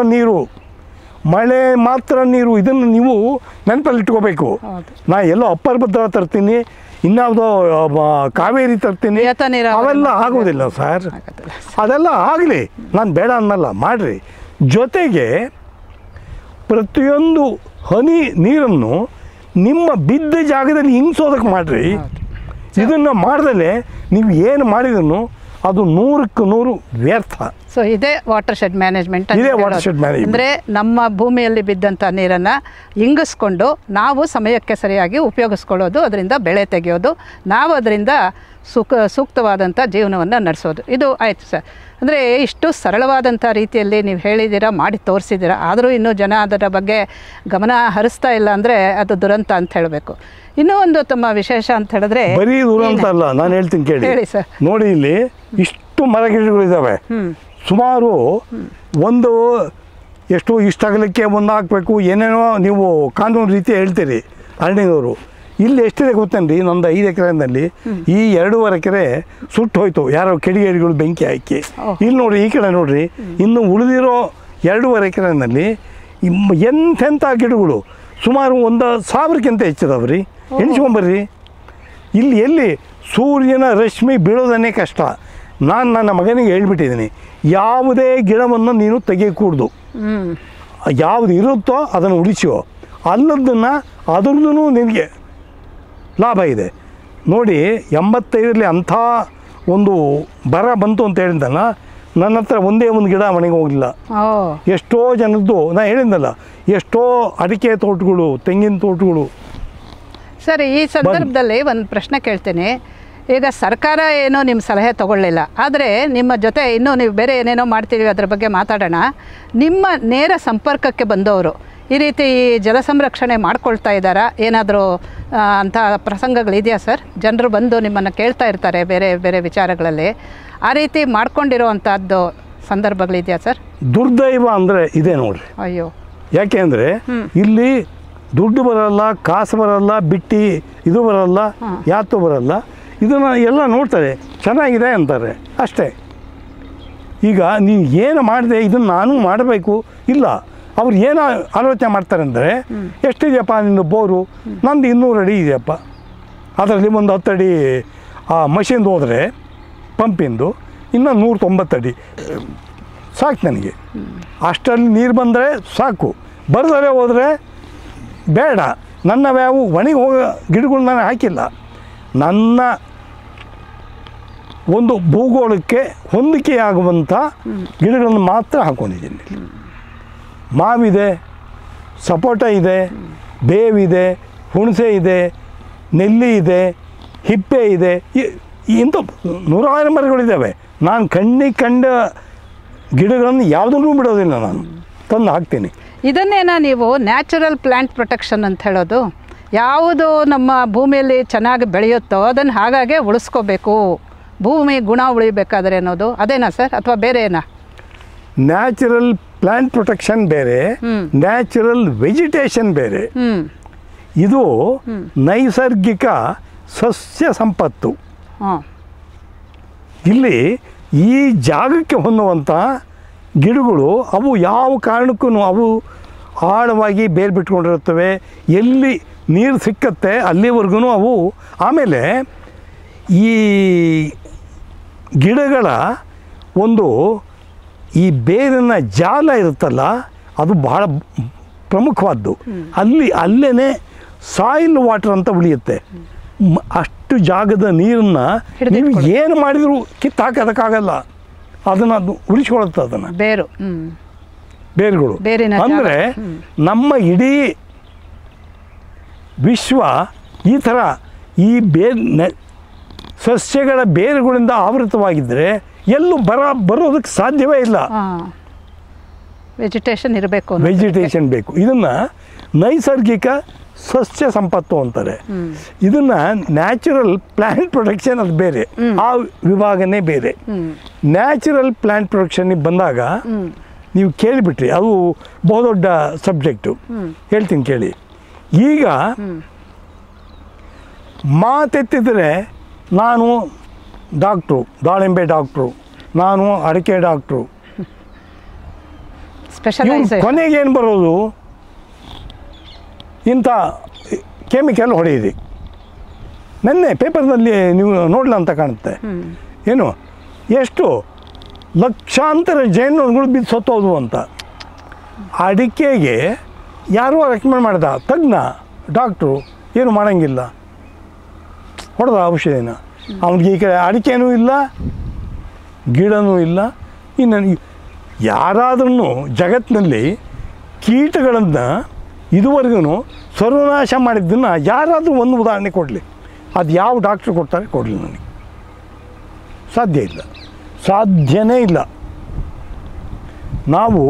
ನೀರು ಇದನ್ನು ನೀವು ನೆನಪಲ್ಲಿ ಇಟ್ಕೋಬೇಕು. ನಾ ಎಲ್ಲೋ ಅಪ್ಪರ್ ಭದ್ರಾ ತರ್ತೀನಿ, ಇನ್ಯಾವುದೋ ಕಾವೇರಿ ತರ್ತೀನಿ, ಅವೆಲ್ಲ ಆಗೋದಿಲ್ಲ ಸರ್. ಅದೆಲ್ಲ ಆಗಲಿ, ನಾನು ಬೇಡ ಅನ್ನಲ್ಲ, ಮಾಡಿರಿ. ಜೊತೆಗೆ ಪ್ರತಿಯೊಂದು ಹನಿ ನೀರನ್ನು ನಿಮ್ಮ ಬಿದ್ದ ಜಾಗದಲ್ಲಿ ಹಿಂಸೋದಕ್ಕೆ ಮಾಡಿರಿ. ಇದನ್ನು ಮಾಡ್ದಲೇ ನೀವು ಏನು ಮಾಡಿದ್ರು ಅದು 100ಕ್ಕೆ 100 ವ್ಯರ್ಥ. ಸೊ ಇದೇ ವಾಟರ್ ಶೆಡ್ ಮ್ಯಾನೇಜ್ಮೆಂಟ್. ಅಂದರೆ ನಮ್ಮ ಭೂಮಿಯಲ್ಲಿ ಬಿದ್ದಂಥ ನೀರನ್ನು ಇಂಗಿಸ್ಕೊಂಡು ನಾವು ಸಮಯಕ್ಕೆ ಸರಿಯಾಗಿ ಉಪಯೋಗಿಸ್ಕೊಳ್ಳೋದು, ಅದರಿಂದ ಬೆಳೆ ತೆಗೆಯೋದು, ನಾವು ಅದರಿಂದ ಸೂಕ್ತವಾದಂಥ ಜೀವನವನ್ನು ನಡೆಸೋದು. ಇದು ಆಯಿತು ಸರ್. ಅಂದರೆ ಇಷ್ಟು ಸರಳವಾದಂಥ ರೀತಿಯಲ್ಲಿ ನೀವು ಹೇಳಿದ್ದೀರಾ, ಮಾಡಿ ತೋರಿಸಿದ್ದೀರಾ. ಆದರೂ ಇನ್ನೂ ಜನ ಅದರ ಬಗ್ಗೆ ಗಮನ ಹರಿಸ್ತಾ ಇಲ್ಲ ಅಂದರೆ ಅದು ದುರಂತ ಅಂತ ಹೇಳಬೇಕು. ಇನ್ನೂ ಒಂದು ತುಂಬ ವಿಶೇಷ ಅಂತ ಹೇಳಿದ್ರೆ, ಬರೀ ದುರಂತ ಅಲ್ಲ, ನಾನು ಹೇಳ್ತೀನಿ ಕೇಳಿ. ಹೇಳಿ ಸರ್. ನೋಡಿ, ಇಲ್ಲಿ ಇಷ್ಟು ಮರಗಿಡಗಳಿದ್ದಾವೆ. ಸುಮಾರು ಒಂದು ಇಷ್ಟಾಗಲಿಕ್ಕೆ ಒಂದು ಹಾಕಬೇಕು, ಏನೇನೋ ನೀವು ಕಾನೂನು ರೀತಿ ಹೇಳ್ತೀರಿ ಅರಣ್ಯದವರು. ಇಲ್ಲಿ ಎಷ್ಟಿದೆ ಗೊತ್ತೇನ್ರಿ? ನಮ್ಮದು 5 ಎಕರೆನಲ್ಲಿ ಈ 2.5 ಎಕರೆ ಸುಟ್ಟು ಹೋಯ್ತು, ಯಾರೋ ಕಿಡಿಗೇಡಿಗಳು ಬೆಂಕಿ ಹಾಕಿ. ಇಲ್ಲಿ ನೋಡ್ರಿ, ಈ ಕಡೆ ನೋಡ್ರಿ, ಇನ್ನು ಉಳಿದಿರೋ 2.5 ಎಕರೆನಲ್ಲಿ ಎಂತೆಂಥ ಗಿಡಗಳು ಸುಮಾರು 1,000ಕ್ಕಿಂತ ಹೆಚ್ಚಿದಾವ್ರಿ. ಎಣಿಸ್ಕೊಂಬರ್ರಿ. ಇಲ್ಲಿ ಎಲ್ಲಿ ಸೂರ್ಯನ ರಶ್ಮಿ ಬೀಳೋದನ್ನೇ ಕಷ್ಟ. ನಾನು ನನ್ನ ಮಗನಿಗೆ ಹೇಳ್ಬಿಟ್ಟಿದ್ದೀನಿ, ಯಾವುದೇ ಗಿಡವನ್ನು ನೀನು ತೆಗೆಯಕೂಡ್ದು, ಯಾವುದು ಇರುತ್ತೋ ಅದನ್ನು ಉಳಿಸೋ, ಅಲ್ಲದನ್ನು ಅದ್ರದ್ದು ನಿನಗೆ ಲಾಭ ಇದೆ. ನೋಡಿ 85ರಲ್ಲಿ ಅಂಥ ಒಂದು ಬರ ಬಂತು ಅಂತ ಹೇಳಿದ್ದಲ್ಲ, ನನ್ನ ಹತ್ರ ಒಂದೇ ಒಂದು ಗಿಡ ಮನೆಗೆ ಹೋಗಲಿಲ್ಲ. ಎಷ್ಟೋ ಜನದ್ದು ನಾನು ಹೇಳಿದ್ದಲ್ಲ, ಎಷ್ಟೋ ಅಡಿಕೆ ತೋಟಗಳು, ತೆಂಗಿನ ತೋಟಗಳು. ಸರ್, ಈ ಸಂದರ್ಭದಲ್ಲಿ ಒಂದು ಪ್ರಶ್ನೆ ಕೇಳ್ತೀನಿ. ಈಗ ಸರ್ಕಾರ ಏನೋ ನಿಮ್ಮ ಸಲಹೆ ತೊಗೊಳ್ಳಿಲ್ಲ, ಆದರೆ ನಿಮ್ಮ ಜೊತೆ ಇನ್ನೂ ನೀವು ಬೇರೆ ಏನೇನೋ ಮಾಡ್ತೀವಿ ಅದರ ಬಗ್ಗೆ ಮಾತಾಡೋಣ. ನಿಮ್ಮ ನೇರ ಸಂಪರ್ಕಕ್ಕೆ ಬಂದವರು ಈ ರೀತಿ ಜಲ ಸಂರಕ್ಷಣೆ ಮಾಡ್ಕೊಳ್ತಾ ಇದ್ದಾರಾ? ಏನಾದರೂ ಅಂಥ ಪ್ರಸಂಗಗಳಿದೆಯಾ ಸರ್? ಜನರು ಬಂದು ನಿಮ್ಮನ್ನು ಕೇಳ್ತಾ ಇರ್ತಾರೆ ಬೇರೆ ಬೇರೆ ವಿಚಾರಗಳಲ್ಲಿ, ಆ ರೀತಿ ಮಾಡ್ಕೊಂಡಿರೋವಂಥದ್ದು ಸಂದರ್ಭಗಳಿದೆಯಾ ಸರ್? ದುರ್ದೈವ ಅಂದರೆ ಇದೆ ನೋಡ್ರಿ. ಅಯ್ಯೋ, ಯಾಕೆ ಅಂದರೆ ಇಲ್ಲಿ ದುಡ್ಡು ಬರಲ್ಲ, ಕಾಸು ಬರಲ್ಲ, ಬಿಟ್ಟು ಇದು ಬರಲ್ಲ, ಯಾತೂ ಬರಲ್ಲ. ಇದನ್ನು ಎಲ್ಲ ನೋಡ್ತಾರೆ, ಚೆನ್ನಾಗಿದೆ ಅಂತಾರೆ ಅಷ್ಟೇ. ಈಗ ನೀನು ಏನು ಮಾಡಿದೆ ಇದನ್ನು ನಾನು ಮಾಡಬೇಕು ಇಲ್ಲ, ಅವ್ರು ಏನು ಆಲೋಚನೆ ಮಾಡ್ತಾರೆ ಅಂದರೆ, ಎಷ್ಟಿದೆಯಪ್ಪ ನಿಂದು ಬೋರು? ನಂದು 200 ಅಡಿ ಇದೆಯಪ್ಪ, ಅದರಲ್ಲಿ ಒಂದು 10 ಅಡಿ ಆ ಮಷಿನ್ದು ಹೋದರೆ ಪಂಪಿಂದು, ಇನ್ನು 190 ಅಡಿ ಸಾಕು ನನಗೆ. ಅಷ್ಟರಲ್ಲಿ ನೀರು ಬಂದರೆ ಸಾಕು, ಬರದರೆ ಹೋದರೆ ಬೇಡ. ನನ್ನ ವ್ಯಾವು ಒಣಗಿ ಹೋಗೋ ಗಿಡಗಳು ನಾನು ಹಾಕಿಲ್ಲ, ನನ್ನ ಒಂದು ಭೂಗೋಳಕ್ಕೆ ಹೊಂದಿಕೆಯಾಗುವಂಥ ಗಿಡಗಳನ್ನು ಮಾತ್ರ ಹಾಕ್ಕೊಂಡಿದ್ದೀನಿ. ಮಾವಿದೆ, ಸಪೋಟ ಇದೆ, ಬೇವಿದೆ, ಹುಣಸೆ ಇದೆ, ನೆಲ್ಲಿ ಇದೆ, ಹಿಪ್ಪೆ ಇದೆ, ಇಂಥ 100 ಮರಗಳಿದ್ದಾವೆ. ನಾನು ಕಣ್ಣಿಗೆ ಕಂಡ ಗಿಡಗಳನ್ನು ಯಾವುದನ್ನೂ ಬಿಡೋದಿಲ್ಲ, ನಾನು ತಂದು ಹಾಕ್ತೀನಿ. ಇದನ್ನೇನ ನೀವು ನ್ಯಾಚುರಲ್ ಪ್ಲ್ಯಾಂಟ್ ಪ್ರೊಟೆಕ್ಷನ್ ಅಂತ ಹೇಳೋದು? ಯಾವುದು ನಮ್ಮ ಭೂಮಿಯಲ್ಲಿ ಚೆನ್ನಾಗಿ ಬೆಳೆಯುತ್ತೋ ಅದನ್ನು ಹಾಗಾಗೆ ಉಳಿಸ್ಕೋಬೇಕು, ಭೂಮಿ ಗುಣ ಉಳಿಬೇಕಾದ್ರೆ ಅನ್ನೋದು ಅದೇನಾ ಸರ್, ಅಥವಾ ಬೇರೆ ಏನಾ? ನ್ಯಾಚುರಲ್ ಪ್ಲ್ಯಾಂಟ್ ಪ್ರೊಟೆಕ್ಷನ್ ಬೇರೆ, ನ್ಯಾಚುರಲ್ ವೆಜಿಟೇಷನ್ ಬೇರೆ. ಇದು ನೈಸರ್ಗಿಕ ಸಸ್ಯ ಸಂಪತ್ತು. ಇಲ್ಲಿ ಈ ಜಾಗಕ್ಕೆ ಹೊಂದುವಂಥ ಗಿಡಗಳು ಅವು ಯಾವ ಕಾರಣಕ್ಕೂ ಅವು ಆಳವಾಗಿ ಬೇರು ಬಿಟ್ಕೊಂಡಿರುತ್ತವೆ. ಎಲ್ಲಿ ನೀರು ಸಿಕ್ಕತ್ತೆ ಅಲ್ಲಿವರೆಗೂ ಅವು. ಆಮೇಲೆ ಈ ಗಿಡಗಳ ಒಂದು ಈ ಬೇರಿನ ಜಾಲ ಇರುತ್ತಲ್ಲ, ಅದು ಬಹಳ ಪ್ರಮುಖವಾದ್ದು. ಅಲ್ಲೇ ಸಾಯಿಲ್ ವಾಟರ್ ಅಂತ ಉಳಿಯುತ್ತೆ. ಅಷ್ಟು ಜಾಗದ ನೀರನ್ನು ನೀವು ಏನು ಮಾಡಿದರೂ ಕಿತ್ತಾಕೋದಕ್ಕಾಗಲ್ಲ, ಅದನ್ನು ಉಳಿಸ್ಕೊಳುತ್ತೆ. ಅದನ್ನು ಬೇರುಗಳು ಅಂದರೆ ನಮ್ಮ ಇಡೀ ವಿಶ್ವ ಈ ಥರ ಈ ಸಸ್ಯಗಳ ಬೇರುಗಳಿಂದ ಆವೃತವಾಗಿದ್ದರೆ ಎಲ್ಲೂ ಬರೋದಕ್ಕೆ ಸಾಧ್ಯವೇ ಇಲ್ಲ. ವೆಜಿಟೇಷನ್ ಇರಬೇಕು, ವೆಜಿಟೇಷನ್ ಬೇಕು. ಇದನ್ನು ನೈಸರ್ಗಿಕ ಸಸ್ಯ ಸಂಪತ್ತು ಅಂತಾರೆ. ಇದನ್ನು ನ್ಯಾಚುರಲ್ ಪ್ಲ್ಯಾಂಟ್ ಪ್ರೊಟೆಕ್ಷನ್ ಅದು ಬೇರೆ, ಆ ವಿಭಾಗನೇ ಬೇರೆ. ನ್ಯಾಚುರಲ್ ಪ್ಲ್ಯಾಂಟ್ ಪ್ರೊಟೆಕ್ಷನ್ಗೆ ಬಂದಾಗ ನೀವು ಕೇಳಿಬಿಟ್ರಿ, ಅದು ಬಹುದೊಡ್ಡ ಸಬ್ಜೆಕ್ಟು. ಹೇಳ್ತೀನಿ ಕೇಳಿ. ಈಗ ಮಾತೆತ್ತಿದ್ರೆ ನಾನು ಡಾಕ್ಟ್ರು, ದಾಳಿಂಬೆ ಡಾಕ್ಟ್ರು, ನಾನು ಅಡಿಕೆ ಡಾಕ್ಟ್ರು, ಕೊನೆಗೆ ಏನು ಬರೋದು? ಇಂಥ ಕೆಮಿಕಲ್ ಹೊಡೆಯಿರಿ. ನೆನ್ನೆ ಪೇಪರ್ನಲ್ಲಿ ನೀವು ನೋಡಲ ಅಂತ ಕಾಣುತ್ತೆ. ಏನು ಎಷ್ಟು ಲಕ್ಷಾಂತರ ಜೇನುಗಳು ಬಿದ್ದು ಸತ್ತೋದು ಅಂತ. ಅಡಿಕೆಗೆ ಯಾರೋ ರೆಕಮೆಂಡ್ ಮಾಡ್ದ, ತಜ್ಞ ಡಾಕ್ಟ್ರು, ಏನು ಮಾಡೋಂಗಿಲ್ಲ, ಹೊಡೆದ ಔಷಧಿನ. ಅವನಿಗೆ ಈ ಕಡೆ ಅಡಿಕೆನೂ ಇಲ್ಲ, ಗಿಡನೂ ಇಲ್ಲ. ಇನ್ನು ಯಾರಾದ್ರೂ ಜಗತ್ತಿನಲ್ಲಿ ಕೀಟಗಳನ್ನು ಇದುವರೆಗೂ ಸರ್ವನಾಶ ಮಾಡಿದ್ದನ್ನು ಯಾರಾದರೂ ಒಂದು ಉದಾಹರಣೆ ಕೊಡಲಿ, ಅದು ಯಾವ ಡಾಕ್ಟ್ರು ಕೊಡ್ತಾರೆ? ಕೊಡಲಿ, ನನಗೆ ಸಾಧ್ಯ ಇಲ್ಲ, ಸಾಧ್ಯನೇ ಇಲ್ಲ. ನಾವು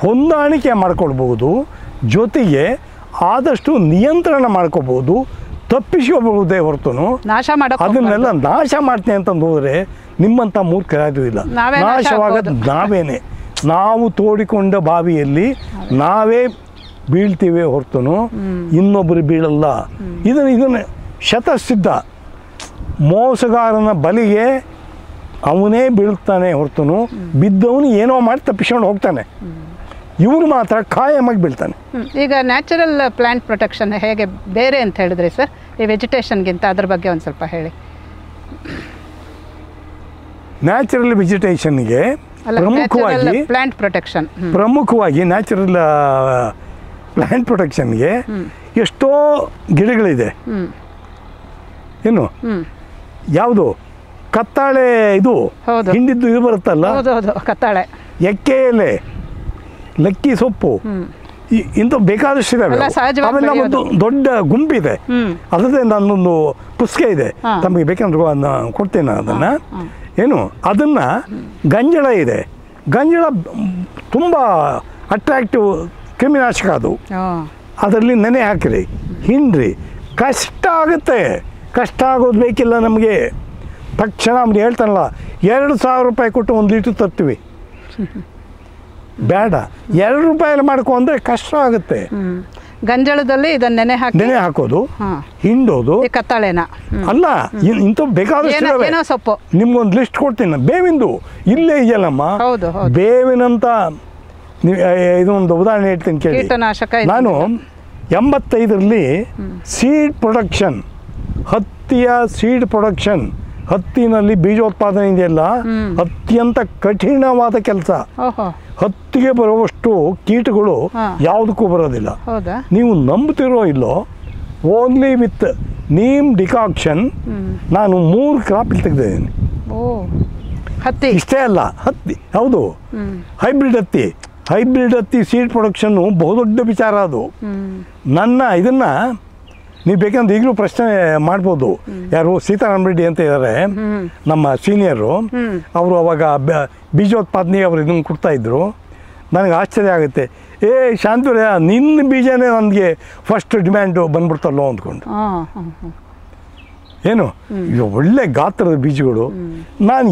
ಹೊಂದಾಣಿಕೆ ಮಾಡ್ಕೊಳ್ಬೋದು, ಜೊತೆಗೆ ಆದಷ್ಟು ನಿಯಂತ್ರಣ ಮಾಡ್ಕೋಬೋದು, ತಪ್ಪಿಸ್ಕೋಬಹುದೇ ಹೊರತು ಅದನ್ನೆಲ್ಲ ನಾಶ ಮಾಡ್ತೀನಿ ಅಂತಂದು ಹೋದರೆ ನಿಮ್ಮಂಥ ಮೂರ್ಖರಾದೂ ಇಲ್ಲ. ನಾಶವಾಗೋದು ನಾವೇನೆ. ನಾವು ತೋಡಿಕೊಂಡ ಬಾವಿಯಲ್ಲಿ ನಾವೇ ಬೀಳ್ತೀವಿ ಹೊರತು ಇನ್ನೊಬ್ಬರು ಬೀಳಲ್ಲ. ಇದನ್ನು ಶತಸಿದ್ಧ. ಮೋಸಗಾರನ ಬಲಿಗೆ ಅವನೇ ಬೀಳ್ತಾನೆ ಹೊರತು ಬಿದ್ದವನು ಏನೋ ಮಾಡಿ ತಪ್ಪಿಸ್ಕೊಂಡು ಹೋಗ್ತಾನೆ. ಇವರು ಮಾತ್ರ ಖಾಯಮಾಗಿ ಬೀಳ್ತಾನೆ. ಈಗ ನ್ಯಾಚುರಲ್ ಪ್ಲ್ಯಾಂಟ್ ಪ್ರೊಟೆಕ್ಷನ್ ಹೇಗೆ ಬೇರೆ ಅಂತ ಹೇಳಿದ್ರಿ ಸರ್, ಈ ವೆಜಿಟೇಷನ್ಗಿಂತ ಅದ್ರ ಬಗ್ಗೆ ಒಂದು ಸ್ವಲ್ಪ ಹೇಳಿ. ನ್ಯಾಚುರಲ್ ವೆಜಿಟೇಷನ್ಗೆ ಪ್ಲಾಂಟ್ ಪ್ರೊಟೆಕ್ಷನ್ ಪ್ರಮುಖವಾಗಿ ನ್ಯಾಚುರಲ್ ಪ್ಲಾಂಟ್ ಪ್ರೊಟೆಕ್ಷನ್ಗೆ ಎಷ್ಟೋ ಗಿಡಗಳಿದೆ. ಏನು ಯಾವುದು ಕತ್ತಾಳೆ ಇದು ಹಿಂಡಿದ್ದು ಇದು ಬರುತ್ತಲ್ಲ, ಕತ್ತಾಳೆ, ಎಕ್ಕೆ ಎಲೆ, ಲಕ್ಕಿ ಸೊಪ್ಪು, ಇಂಥ ಬೇಕಾದಷ್ಟಿದ್ದಾವೆ. ಅವೆಲ್ಲ ಒಂದು ದೊಡ್ಡ ಗುಂಪಿದೆ. ಅದರದ್ದೇ ನನ್ನೊಂದು ಪುಸ್ತಕ ಇದೆ, ತಮಗೆ ಬೇಕಂದ್ರೆ ಕೊಡ್ತೇನೆ ಅದನ್ನು. ಏನು ಅದನ್ನು ಗಂಜಳ ಇದೆ. ಗಂಜಳ ತುಂಬ ಅಟ್ರಾಕ್ಟಿವ್ ಕ್ರಿಮಿನಾಶಕ. ಅದು ಅದರಲ್ಲಿ ನೆನೆ ಹಾಕಿರಿ, ಹಿಂಡ್ರಿ. ಕಷ್ಟ ಆಗುತ್ತೆ, ಕಷ್ಟ ಆಗೋದು ಬೇಕಿಲ್ಲ ನಮಗೆ. ತಕ್ಷಣ ಅವ್ನು ಹೇಳ್ತಾನಲ್ಲ, 2,000 ರೂಪಾಯಿ ಕೊಟ್ಟು 1 ಲೀಟ್ರ್ ತರ್ತೀವಿ. ಬೇಡ, 2 ರೂಪಾಯಲ್ಲಿ ಮಾಡ್ಕೊ ಅಂದರೆ ಕಷ್ಟ ಆಗುತ್ತೆ. ಗಂಜಳದಲ್ಲಿ ಇದನ್ನ ನೆನೆ ಹಾಕೋದು, ಹಿಂಡೋದು. ಕತ್ತಾಳೆನ ಅಲ್ಲ, ಇಂಥ ಬೇಕಾದಷ್ಟು ಸೊಪ್ಪು. ನಿಮ್ಗೊಂದು ಲಿಸ್ಟ್ ಕೊಡ್ತೀನಿ. ಬೇವಿಂದು ಇಲ್ಲೇ ಇದೆಯಲ್ಲಮ್ಮ, ಬೇವಿನಂತ ಇದೊಂದು ಉದಾಹರಣೆ ಹೇಳ್ತೀನಿ ಕೇಳಿ. ಕೀಟನಾಶಕ. ನಾನು 85ರಲ್ಲಿ ಸೀಡ್ ಪ್ರೊಡಕ್ಷನ್, ಹತ್ತಿಯ ಸೀಡ್ ಪ್ರೊಡಕ್ಷನ್, ಹತ್ತಿನಲ್ಲಿ ಬೀಜೋತ್ಪಾದನೆ ಇದೆಯಲ್ಲ, ಅತ್ಯಂತ ಕಠಿಣವಾದ ಕೆಲಸ. ಹತ್ತಿಗೆ ಬರುವಷ್ಟು ಕೀಟಗಳು ಯಾವುದಕ್ಕೂ ಬರೋದಿಲ್ಲ. ನೀವು ನಂಬ್ತಿರೋ ಇಲ್ಲೋ, ಓನ್ಲಿ ವಿತ್ ನೀಮ್ ಡಿಕಾಕ್ಷನ್ ನಾನು 3 ಕ್ರಾಪ್ ಇಲ್ಲಿ ತೆಗೆದಿದ್ದೀನಿ. ಇಷ್ಟೇ ಅಲ್ಲ, ಹತ್ತಿ ಹೌದು, ಹೈಬ್ರಿಡ್ ಹತ್ತಿ ಸೀಡ್ ಪ್ರೊಡಕ್ಷನ್ನು ಬಹುದೊಡ್ಡ ವಿಚಾರ. ಅದು ಇದನ್ನು ನೀವು ಬೇಕಂದ್ರೆ ಈಗಲೂ ಪ್ರಶ್ನೆ ಮಾಡ್ಬೋದು. ಯಾರು ಸೀತಾರಾಮ್ ರೆಡ್ಡಿ ಅಂತ ಇದ್ದಾರೆ, ನಮ್ಮ ಸೀನಿಯರು. ಅವರು ಅವಾಗ ಬೀಜೋತ್ಪಾದನೆಗೆ ಅವರು ಇದನ್ನು ಕೊಡ್ತಾಯಿದ್ರು. ನನಗೆ ಆಶ್ಚರ್ಯ ಆಗುತ್ತೆ, ಶಾಂತವ್ಯ ನಿನ್ನ ಬೀಜನೇ ನನಗೆ ಫಸ್ಟ್ ಡಿಮ್ಯಾಂಡು ಬಂದ್ಬಿಡ್ತಲ್ಲೋ ಅಂದ್ಕೊಂಡು. ಏನು ಈಗ ಒಳ್ಳೆ ಗಾತ್ರದ ಬೀಜಗಳು. ನಾನು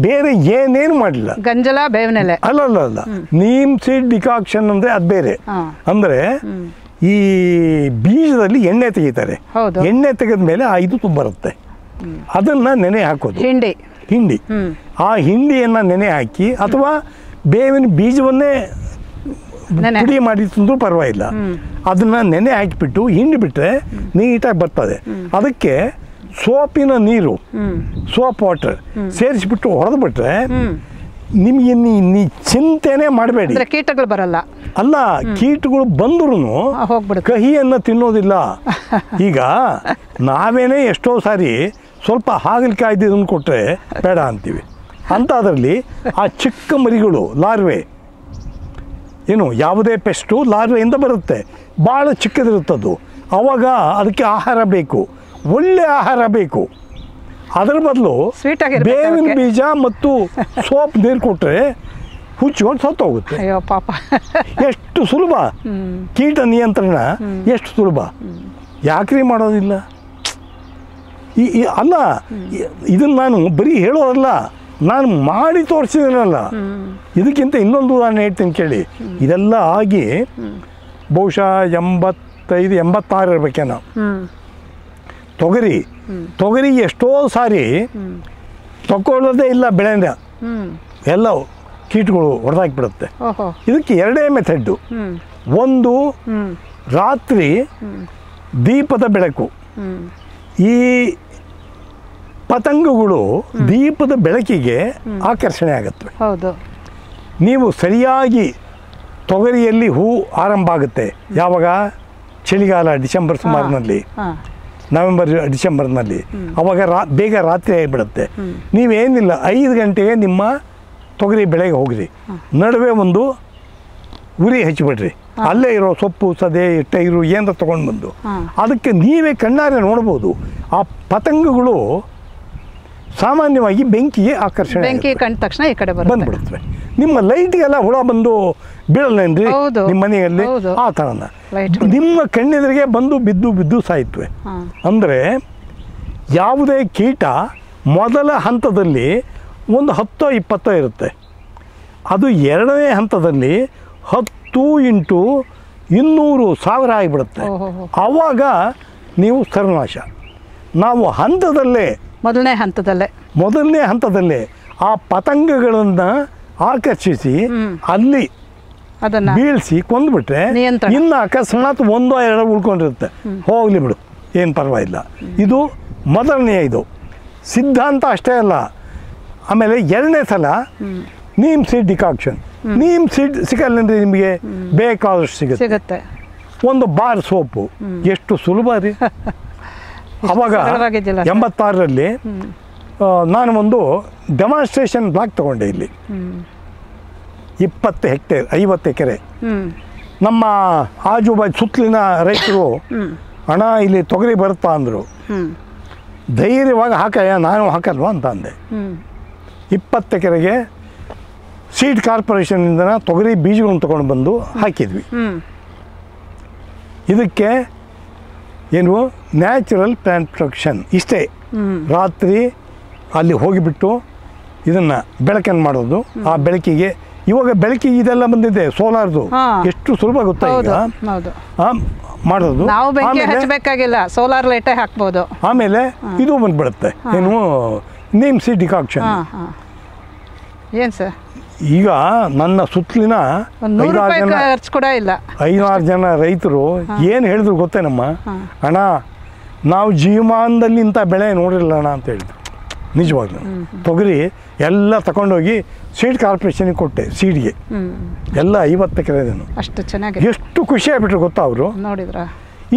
ಬೇರೆ ಏನೇನು ಮಾಡಲಿಲ್ಲ. ಗಂಜಲ, ಬೇವಿನೆಲೆ ಅಲ್ಲ, ನೀಮ್ ಸೀಡ್ ಡಿಕಾಕ್ಷನ್ ಅಂದರೆ ಅದು ಬೇರೆ. ಅಂದರೆ ಈ ಬೀಜದಲ್ಲಿ ಎಣ್ಣೆ ತೆಗಿತಾರೆ. ಎಣ್ಣೆ ತೆಗೆದ ಮೇಲೆ ಇದು ಬರುತ್ತೆ. ಅದನ್ನು ನೆನೆ ಹಾಕೋದು, ಹಿಂಡಿ. ಆ ಹಿಂಡಿಯನ್ನು ನೆನೆ ಹಾಕಿ ಅಥವಾ ಬೇವಿನ ಬೀಜವನ್ನೇ ಪುಡಿ ಮಾಡಿ ತಂದರೂ ಪರವಾಗಿಲ್ಲ. ಅದನ್ನು ನೆನೆ ಹಾಕಿಬಿಟ್ಟು ಹಿಂಡಿಬಿಟ್ರೆ ನೀಟಾಗಿ ಬರ್ತದೆ. ಅದಕ್ಕೆ ಸೋಪಿನ ನೀರು, ಸೋಪ್ ವಾಟರ್ ಸೇರಿಸಿಬಿಟ್ಟು ಹೊಡೆದ್ಬಿಟ್ರೆ ನಿಮಗೆ ನೀ ಚಿಂತೆನೇ ಮಾಡಬೇಡಿ, ಕೀಟಗಳು ಬರಲ್ಲ. ಅಲ್ಲ, ಕೀಟಗಳು ಬಂದ್ರೂ ಕಹಿಯನ್ನು ತಿನ್ನೋದಿಲ್ಲ. ಈಗ ನಾವೇನೇ ಎಷ್ಟೋ ಸಾರಿ ಸ್ವಲ್ಪ ಹಾಗಲಕಾಯಿ ಇದನ್ನು ಕೊಟ್ಟರೆ ಬೇಡ ಅಂತೀವಿ. ಅಂಥದ್ರಲ್ಲಿ ಆ ಚಿಕ್ಕ ಮರಿಗಳು, ಲಾರ್ವೆ, ಏನು ಯಾವುದೇ ಪೆಸ್ಟು ಲಾರ್ವೆಯಿಂದ ಬರುತ್ತೆ, ಭಾಳ ಚಿಕ್ಕದಿರುತ್ತದು. ಆವಾಗ ಅದಕ್ಕೆ ಆಹಾರ ಬೇಕು, ಒಳ್ಳೆ ಆಹಾರ ಬೇಕು. ಅದರ ಬದಲು ಬೇವಿನ ಬೀಜ ಮತ್ತು ಸೋಪ್ ನೀರು ಕೊಟ್ಟರೆ ಹುಚ್ಚಿಕೊಂಡು ಸತ್ತೋಗುತ್ತೆ. ಅಯ್ಯೋ ಪಾಪ, ಎಷ್ಟು ಸುಲಭ ಕೀಟ ನಿಯಂತ್ರಣ, ಎಷ್ಟು ಸುಲಭ. ಯಾಕ್ರಿ ಮಾಡೋದಿಲ್ಲ? ಅಲ್ಲ, ಇದನ್ನು ನಾನು ಬರೀ ಹೇಳೋದಲ್ಲ, ನಾನು ಮಾಡಿ ತೋರಿಸಿದ್ದೀನಲ್ಲ. ಇದಕ್ಕಿಂತ ಇನ್ನೊಂದು ಉದಾಹರಣೆ ಹೇಳ್ತೀನಿ ಕೇಳಿ. ಇದೆಲ್ಲ ಆಗಿ ಬಹುಶಃ 85-86 ಇರಬೇಕೇನೋ. ತೊಗರಿ ಎಷ್ಟೋ ಸಾರಿ ತಗೊಳ್ಳೋದೇ ಇಲ್ಲ, ಬೆಳೆನ ಎಲ್ಲ ಕೀಟಗಳು ಹೊಡೆದಾಕಿಬಿಡುತ್ತೆ. ಇದಕ್ಕೆ 2 ಮೆಥಡ್ಡು. ಒಂದು, ರಾತ್ರಿ ದೀಪದ ಬೆಳಕು. ಈ ಪತಂಗಗಳು ದೀಪದ ಬೆಳಕಿಗೆ ಆಕರ್ಷಣೆ ಆಗುತ್ತವೆ. ನೀವು ಸರಿಯಾಗಿ ತೊಗರಿಯಲ್ಲಿ ಹೂ ಆರಂಭ ಆಗುತ್ತೆ ಯಾವಾಗ? ಚಳಿಗಾಲ, ಡಿಸೆಂಬರ್ ಸುಮಾರಿನಲ್ಲಿ, ನವೆಂಬರ್ ಡಿಸೆಂಬರ್ನಲ್ಲಿ. ಅವಾಗ ಬೇಗ ರಾತ್ರಿ ಆಗಿಬಿಡುತ್ತೆ. ನೀವೇನಿಲ್ಲ, 5 ಗಂಟೆಗೆ ನಿಮ್ಮ ತೊಗರಿ ಬೆಳೆಗೆ ಹೋಗ್ರಿ, ನಡುವೆ ಒಂದು ಉರಿ ಹಚ್ಚಿಬಿಡ್ರಿ. ಅಲ್ಲೇ ಇರೋ ಸೊಪ್ಪು, ಸದೆ, ಟೈರು ಏನಾರ ತೊಗೊಂಡು ಬಂದು ಅದಕ್ಕೆ ನೀವೇ ಕಣ್ಣಾರೆ ನೋಡ್ಬೋದು. ಆ ಪತಂಗಗಳು ಸಾಮಾನ್ಯವಾಗಿ ಬೆಂಕಿಗೆ ಆಕರ್ಷಣೆ, ಬೆಂಕಿ ಕಂಡ ತಕ್ಷಣ ಈ ಕಡೆ ಬಂದ್ಬಿಡುತ್ತವೆ. ನಿಮ್ಮ ಲೈಟ್ಗೆಲ್ಲ ಹುಳ ಬಂದು ಬೀಳಲ್ಲೇನ್ರಿ ನಿಮ್ಮ ಮನೆಯಲ್ಲಿ? ಆ ಥರನ ನಿಮ್ಮ ಕಣ್ಣೆದುರಿಗೆ ಬಂದು ಬಿದ್ದು ಸಾಯ್ತವೆ. ಅಂದರೆ ಯಾವುದೇ ಕೀಟ ಮೊದಲ ಹಂತದಲ್ಲಿ ಒಂದು 10-20 ಇರುತ್ತೆ. ಅದು 2ನೇ ಹಂತದಲ್ಲಿ 10 × 200,000 ಆಗಿಬಿಡುತ್ತೆ. ಆವಾಗ ನೀವು ಸರ್ವನಾಶ. ನಾವು ಮೊದಲನೇ ಹಂತದಲ್ಲೇ ಆ ಪತಂಗಗಳನ್ನು ಆಕರ್ಷಿಸಿ ಅಲ್ಲಿ ಅದನ್ನು ಬೀಳಿಸಿ ಕೊಂದುಬಿಟ್ರೆ ಇನ್ನು ಅಕಸ್ಮಾತ್ 1-2 ಉಳ್ಕೊಂಡಿರುತ್ತೆ, ಹೋಗಲಿ ಬಿಡು, ಏನು ಪರವಾಗಿಲ್ಲ. ಇದು ಮೊದಲನೆಯ. ಇದು ಸಿದ್ಧಾಂತ ಅಷ್ಟೇ ಅಲ್ಲ, ಆಮೇಲೆ ಎರಡನೇ ಸಲ neem seed decoction. Neem seed ಸಿಗಲ್ಲ ಅಂದರೆ ನಿಮಗೆ ಬೇಕಾದಷ್ಟು ಸಿಗುತ್ತೆ. ಒಂದು ಬಾರ್ ಸೋಪು ಎಷ್ಟು ಸುಲಭ ರೀ. ಅವಾಗ 86ರಲ್ಲಿ ನಾನು ಒಂದು ಡೆಮಾನ್ಸ್ಟ್ರೇಷನ್ ಬ್ಲಾಕ್ ತಗೊಂಡೆ ಇಲ್ಲಿ 20 ಹೆಕ್ಟೇರ್ 50 ಎಕರೆ. ನಮ್ಮ ಆಜುಬಾಜು ಸುತ್ತಲಿನ ರೈತರು ಹಣ ಇಲ್ಲಿ ತೊಗರಿ ಬರುತ್ತಾ ಅಂದರು. ಧೈರ್ಯವಾಗಿ ಹಾಕಯ್ಯ, ನಾನು ಹಾಕಲ್ವಾ ಅಂತ ಅಂದೆ. 20 ಎಕರೆಗೆ ಸೀಡ್ ಕಾರ್ಪೊರೇಷನಿಂದ ತೊಗರಿ ಬೀಜಗಳನ್ನು ತೊಗೊಂಡು ಬಂದು ಹಾಕಿದ್ವಿ. ಇದಕ್ಕೆ ಏನು ನ್ಯಾಚುರಲ್ ಪ್ಲಾಂಟ್ ಪ್ರೊಟೆಕ್ಷನ್ ಇಷ್ಟೇ. ರಾತ್ರಿ ಅಲ್ಲಿ ಹೋಗಿಬಿಟ್ಟು ಇದನ್ನು ಬೆಳಕನ್ನು ಮಾಡೋದು. ಆ ಬೆಳಕಿಗೆ ಇವಾಗ ಬೆಳಕಿಗೆ ಇದೆಲ್ಲ ಬಂದಿದೆ ಸೋಲಾರ್ದು, ಎಷ್ಟು ಸುಲಭ ಗೊತ್ತಾ ಈಗ ಮಾಡೋದು. ಹಚ್ಚಬೇಕಾಗಿಲ್ಲ, ಸೋಲಾರ್ ಲೈಟೇ ಹಾಕ್ಬೋದು. ಆಮೇಲೆ ಇದು ಬಂದ್ಬಿಡುತ್ತೆ ಏನು ನೀಮ್ ಸೀಡ್ ಡಿಕಾಕ್ಷನ್. ಏನು ಸರ್ ಈಗ ನನ್ನ ಸುತ್ತಲಿನ 5-6 ಜನ ರೈತರು ಏನು ಹೇಳಿದ್ರು ಗೊತ್ತೇನಮ್ಮ, ಅಣ್ಣ ನಾವು ಜೀವಮಾನದಲ್ಲಿ ಇಂಥ ಬೆಳೆ ನೋಡಿರಲ್ಲ ಅಣ್ಣ ಅಂತ ಹೇಳಿದ್ರು. ನಿಜವಾಗ್ಲೂ ತೊಗರಿ ಎಲ್ಲ ತಗೊಂಡೋಗಿ ಸೀಡ್ ಕಾರ್ಪೊರೇಷನ್ಗೆ ಕೊಟ್ಟೆ, ಸೀಡ್ಗೆ ಎಲ್ಲ 50 ಎಕರೆದೇನು. ಅಷ್ಟು ಚೆನ್ನಾಗಿ ಎಷ್ಟು ಖುಷಿ ಆಗ್ಬಿಟ್ರು ಗೊತ್ತಾ ಅವರು. ನೋಡಿದ್ರ